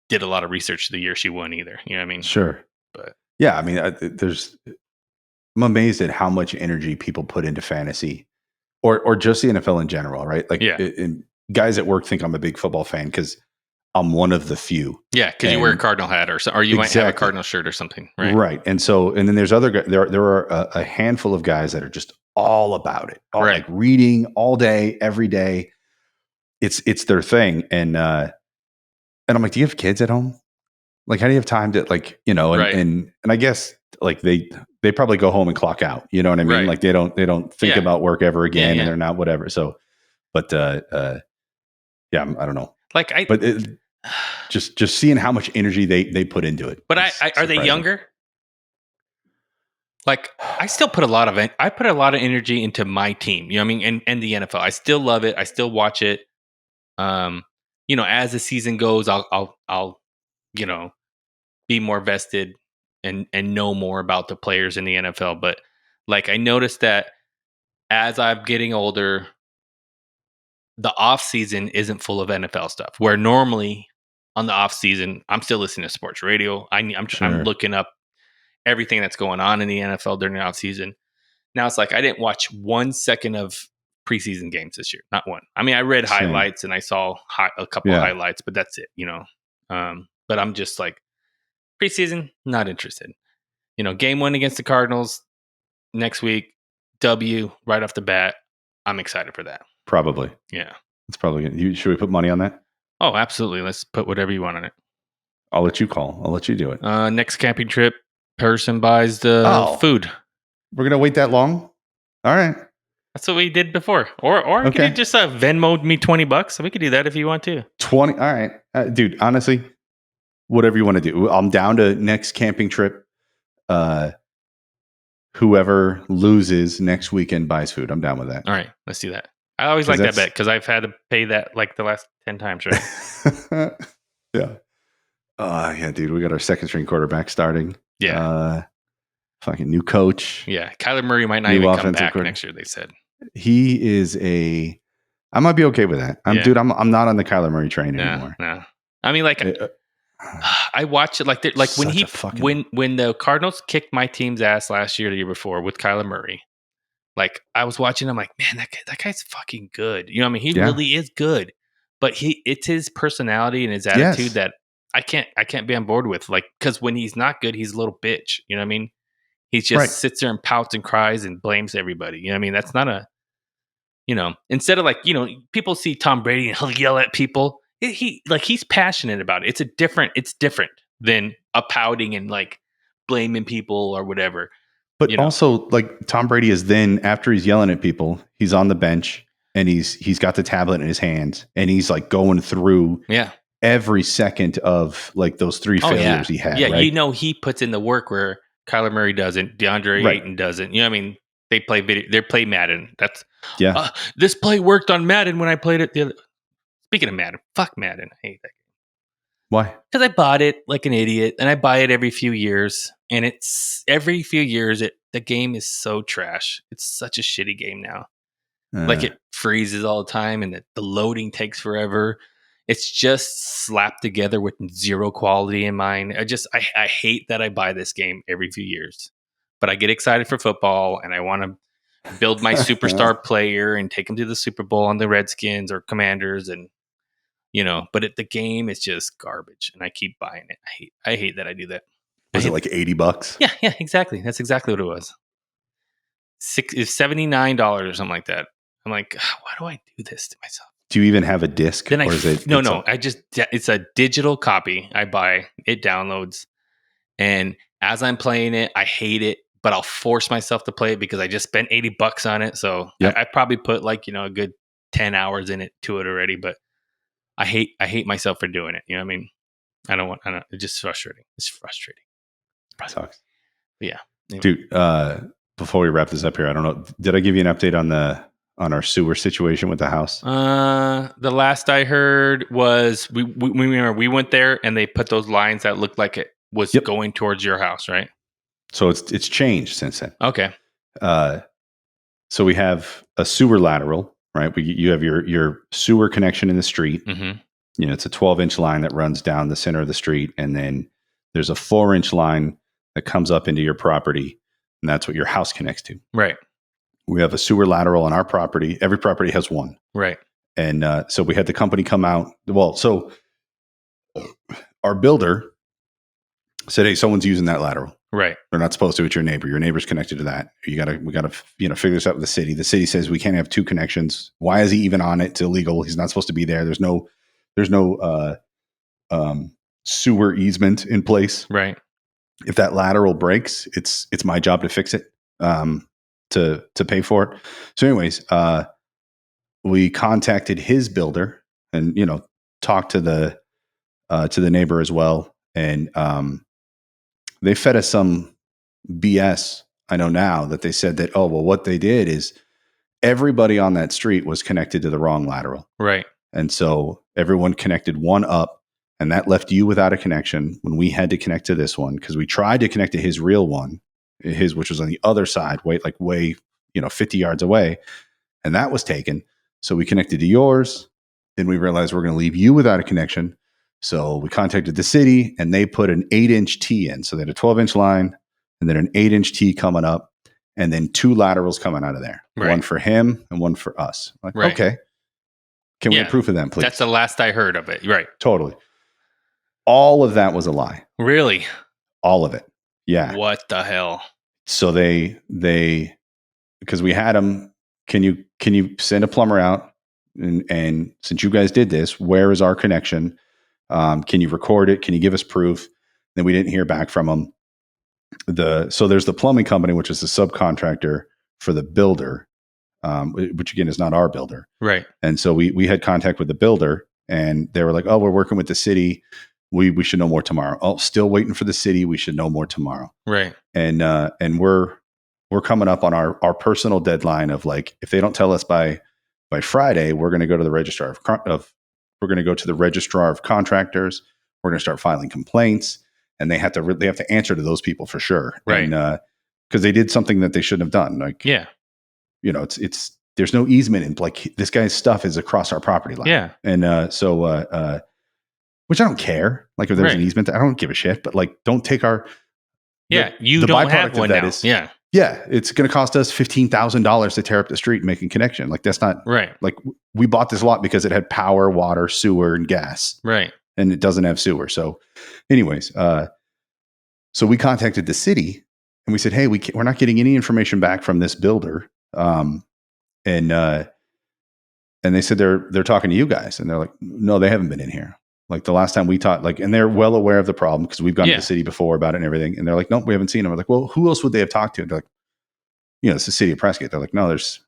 did a lot of research the year she won either. You know what I mean? Sure. But yeah, I mean, I'm amazed at how much energy people put into fantasy or just the NFL in general, right? Like and guys at work think I'm a big football fan because I'm one of the few. Yeah, because you wear a Cardinal hat or you might have a Cardinal shirt or something, right? Right. And then there's other guys. There are a handful of guys that are just all about it, like reading all day, every day. It's their thing, and I'm like, do you have kids at home? Like, how do you have time to and I guess like they probably go home and clock out. You know what I mean? Right. Like they don't think about work ever again, and they're not whatever. So, but I don't know. Just seeing how much energy they put into it. But are they younger? Like I still put a lot of energy into my team. You know what I mean? And the NFL. I still love it. I still watch it. As the season goes, I'll be more vested and know more about the players in the NFL. But like I noticed that as I'm getting older, the off season isn't full of NFL stuff. Where normally on the off season, I'm still listening to sports radio. I'm looking up everything that's going on in the NFL during the off season. Now it's like I didn't watch 1 second of preseason games this year. Not one. I mean, I read highlights and I saw a couple of highlights, but that's it, But I'm just like, preseason, not interested. Game 1 against the Cardinals next week, W right off the bat. I'm excited for that. Probably. Yeah. It's probably good. Should we put money on that? Oh, absolutely. Let's put whatever you want on it. I'll let you call. I'll let you do it. Next camping trip, person buys the food. We're going to wait that long? All right. That's what we did before. Or you could just Venmo me $20. We could do that if you want to. 20. All right. Dude, honestly, whatever you want to do. I'm down to next camping trip. Whoever loses next weekend buys food. I'm down with that. All right. Let's do that. I always like that bet because I've had to pay that like the last 10 times, right? Yeah. Yeah, dude. We got our second string quarterback starting. Yeah. Fucking new coach. Yeah. Kyler Murray might not even come back next year, they said. He is I might be okay with that. Dude, I'm not on the Kyler Murray train anymore. No. I mean, like, I watch it like when the Cardinals kicked my team's ass last year, the year before with Kyler Murray. Like, I was watching, I'm like, man, that guy's fucking good. You know what I mean? He really is good. But it's his personality and his attitude that I can't be on board with. Like, because when he's not good, he's a little bitch. You know what I mean? He just sits there and pouts and cries and blames everybody. You know what I mean? That's not instead of like, people see Tom Brady and he'll yell at people. He's passionate about it. It's different than a pouting and like blaming people or whatever. But also, like, Tom Brady is then, after he's yelling at people, he's on the bench and he's got the tablet in his hand and he's like going through every second of like those 3 failures he had. Yeah, right? He puts in the work where Kyler Murray doesn't, DeAndre Ayton doesn't. You know what I mean? They play Madden. That's this play worked on Madden when I played it. Speaking of Madden, fuck Madden. I hate that game. Why? Because I bought it like an idiot, and I buy it every few years. And it's every few years, the game is so trash. It's such a shitty game now. Like, it freezes all the time, and the loading takes forever. It's just slapped together with zero quality in mind. I hate that I buy this game every few years. But I get excited for football, and I want to build my superstar player and take him to the Super Bowl on the Redskins or Commanders, and but the game is just garbage, and I keep buying it. I hate that I do that. Was it like $80? Yeah, exactly. That's exactly what it was. $79 or something like that. I'm like, why do I do this to myself? Do you even have a disc? Then it's a digital copy. I buy it, downloads, and as I'm playing it, I hate it, but I'll force myself to play it because I just spent $80 on it. So I probably put like a good 10 hours to it already, but I hate myself for doing it. You know what I mean? I don't. It's just frustrating. It's frustrating. It sucks. But yeah. Anyway. Dude, before we wrap this up here, I don't know. Did I give you an update on our sewer situation with the house? The last I heard was we went there and they put those lines that looked like it was going towards your house, right? So it's changed since then. Okay. So we have a sewer lateral, right? You have your sewer connection in the street. Mm-hmm. It's a 12-inch line that runs down the center of the street, and then there's a 4-inch line that comes up into your property, and that's what your house connects to. Right. We have a sewer lateral on our property. Every property has one. Right. And so we had the company come out. Well, so our builder said, "Hey, someone's using that lateral. Right. They're not supposed to. It's your neighbor. Your neighbor's connected to that. We gotta figure this out with the city. The city says we can't have 2 connections. Why is he even on it? It's illegal. He's not supposed to be there. There's no sewer easement in place. Right. If that lateral breaks, it's my job to fix it, to pay for it." So anyways, we contacted his builder and, talked to the neighbor as well. And, they fed us some BS. I know now that they said that, what they did is everybody on that street was connected to the wrong lateral. Right. And so everyone connected one up, and that left you without a connection when we had to connect to this one, because we tried to connect to his real one, which was on the other side, way 50 yards away. And that was taken. So we connected to yours. Then we realized we're going to leave you without a connection. So we contacted the city, and they put an 8-inch T in. So they had a 12-inch line and then an 8-inch T coming up, and then 2 laterals coming out of there. Right. One for him and one for us. Right. Okay. Can we have proof of them, please? That's the last I heard of it. Right. Totally. All of that was a lie. Really? All of it. Yeah. What the hell? So they because we had them, can you send a plumber out? And since you guys did this, where is our connection? Can you record it? Can you give us proof? Then we didn't hear back from them. So there's the plumbing company, which is the subcontractor for the builder. which again is not our builder. Right. And so we had contact with the builder, and they were like, "Oh, we're working with the city. We should know more tomorrow." Oh, still waiting for the city. We should know more tomorrow. Right. And we're coming up on our personal deadline of like, if they don't tell us by Friday, we're going to go to the registrar we're going to go to the registrar of contractors. We're going to start filing complaints, and they have to answer to those people for sure. Right. And because they did something that they shouldn't have done. Like, yeah, it's there's no easement, and like this guy's stuff is across our property line. Yeah. And so which I don't care. Like if there's an easement, I don't give a shit. But like, don't take our you don't have one now. Yeah, it's going to cost us $15,000 to tear up the street and make a connection. Like that's not right. Like we bought this lot because it had power, water, sewer, and gas. Right. And it doesn't have sewer. So, anyways, so we contacted the city and we said, "Hey, we're not getting any information back from this builder." And they said they're talking to you guys, and they're like, "No, they haven't been in here." Like the last time we talked, like, and they're well aware of the problem because we've gone to the city before about it and everything. And they're like, "Nope, we haven't seen them." We're like, "Well, who else would they have talked to?" And they're like, "It's the city of Prescott." They're like, "No, there's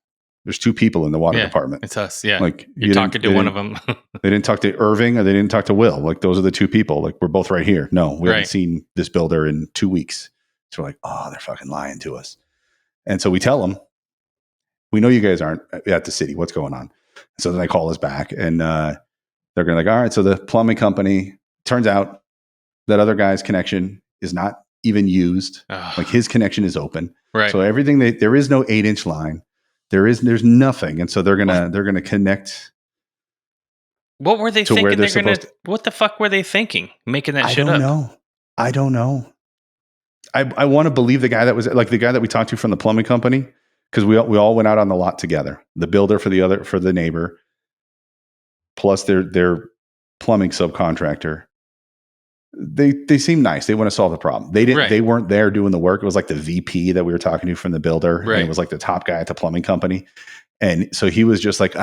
two people in the water department. It's us." Yeah. Like you're talking to one of them. They didn't talk to Irving or they didn't talk to Will. Like those are the two people. Like we're both right here. No, we haven't seen this builder in 2 weeks. So we're like, "Oh, they're fucking lying to us." And so we tell them, "We know you guys aren't at the city. What's going on?" So then they call us back, and they're going to like, "All right, so the plumbing company, turns out that other guy's connection is not even used. Like his connection is open. Right. So everything there is no 8-inch line. There's nothing. And so they're gonna connect." What were they thinking? What the fuck were they thinking? Making that shit up? I don't know. I want to believe the guy that was like the guy that we talked to from the plumbing company, because we all went out on the lot together. The builder for the neighbor, plus their plumbing subcontractor. They seem nice. They want to solve the problem. They didn't. Right. They weren't there doing the work. It was like the VP that we were talking to from the builder. Right. And it was like the top guy at the plumbing company. And so he was just like,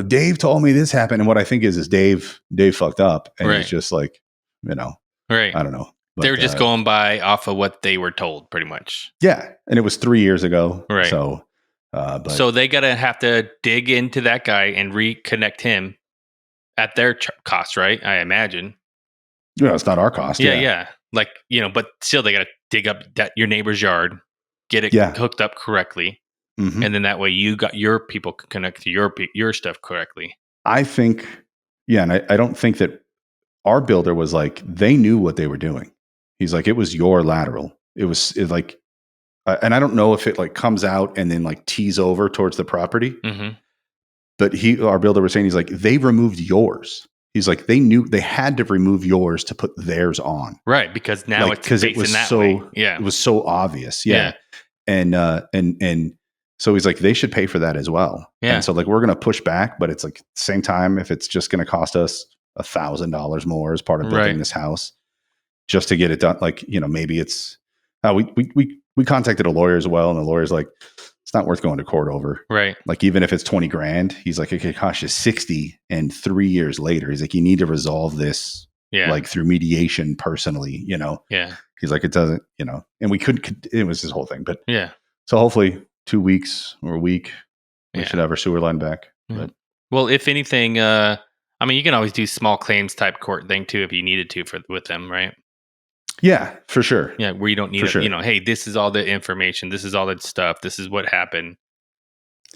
Dave told me this happened. And what I think is Dave fucked up. And He's just like, right. I don't know. But, they were just going by off of what they were told pretty much. Yeah. And it was 3 years ago. Right. So, so they got to have to dig into that guy and reconnect him at their cost, right? I imagine. Yeah, it's not our cost. Yeah. Like, but still they got to dig up your neighbor's yard, get it hooked up correctly. Mm-hmm. And then that way you got your people can connect to your stuff correctly. I think, and I don't think that our builder was like, they knew what they were doing. He's like, it was your lateral. It was like, and I don't know if it like comes out and then like tees over towards the property. Mm-hmm. But our builder was saying, he's like, they removed yours. He's like, they knew they had to remove yours to put theirs on. Right. Because now it's facing that way. Yeah. It was so obvious. Yeah. And so he's like, they should pay for that as well. Yeah. And so like, we're going to push back, but it's like at the same time, if it's just going to cost us $1,000 more as part of building this house just to get it done. Like, maybe it's, we contacted a lawyer as well. And the lawyer's like, it's not worth going to court over. Right. Like, even if it's $20,000, he's like, it could cost you 60. And 3 years later, he's like, you need to resolve this like through mediation personally, Yeah. He's like, it doesn't, and we couldn't, it was his whole thing. But so hopefully 2 weeks or a week, we should have our sewer line back. Mm-hmm. But well, if anything, you can always do small claims type court thing too, if you needed to with them, right? Yeah, for sure. Yeah, where you don't need hey, this is all the information, this is all that stuff, this is what happened.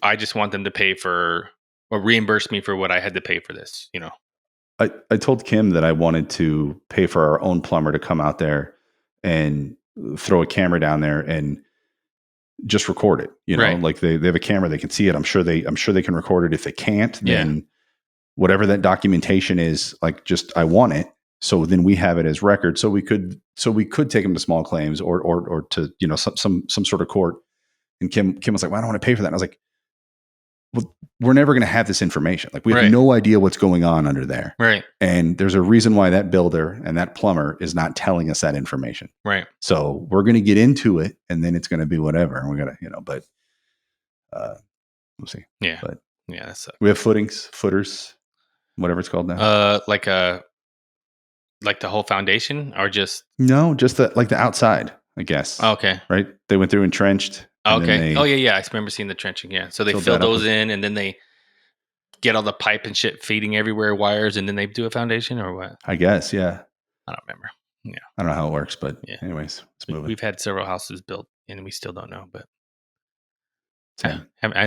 I just want them to pay for or reimburse me for what I had to pay for this, I told Kim that I wanted to pay for our own plumber to come out there and throw a camera down there and just record it. Right. Like they have a camera, they can see it. I'm sure they can record it. If they can't, then whatever that documentation is, like just I want it. So then we have it as record. So we could take them to small claims or to some sort of court. And Kim was like, "Well, I don't want to pay for that." And I was like, "Well, we're never going to have this information. Like we have no idea what's going on under there, right? And there's a reason why that builder and that plumber is not telling us that information, right? So we're going to get into it, and then it's going to be whatever, and we're going to, but we'll see. Yeah, but that's we have footers, whatever it's called now. Like the whole foundation, or just the outside, I guess. Oh, okay, right. They went through and trenched Okay. I remember seeing the trenching. Yeah. So they fill those in, and then they get all the pipe and shit feeding everywhere, wires, and then they do a foundation, or what? I guess. Yeah. I don't remember. Yeah. I don't know how it works, but anyways, let's move it. We've had several houses built, and we still don't know. But I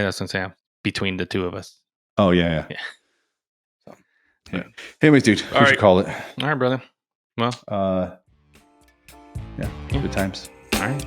was gonna say between the two of us. Oh yeah. So, anyways, dude, we should call it. All right, brother. Well, good times. All right.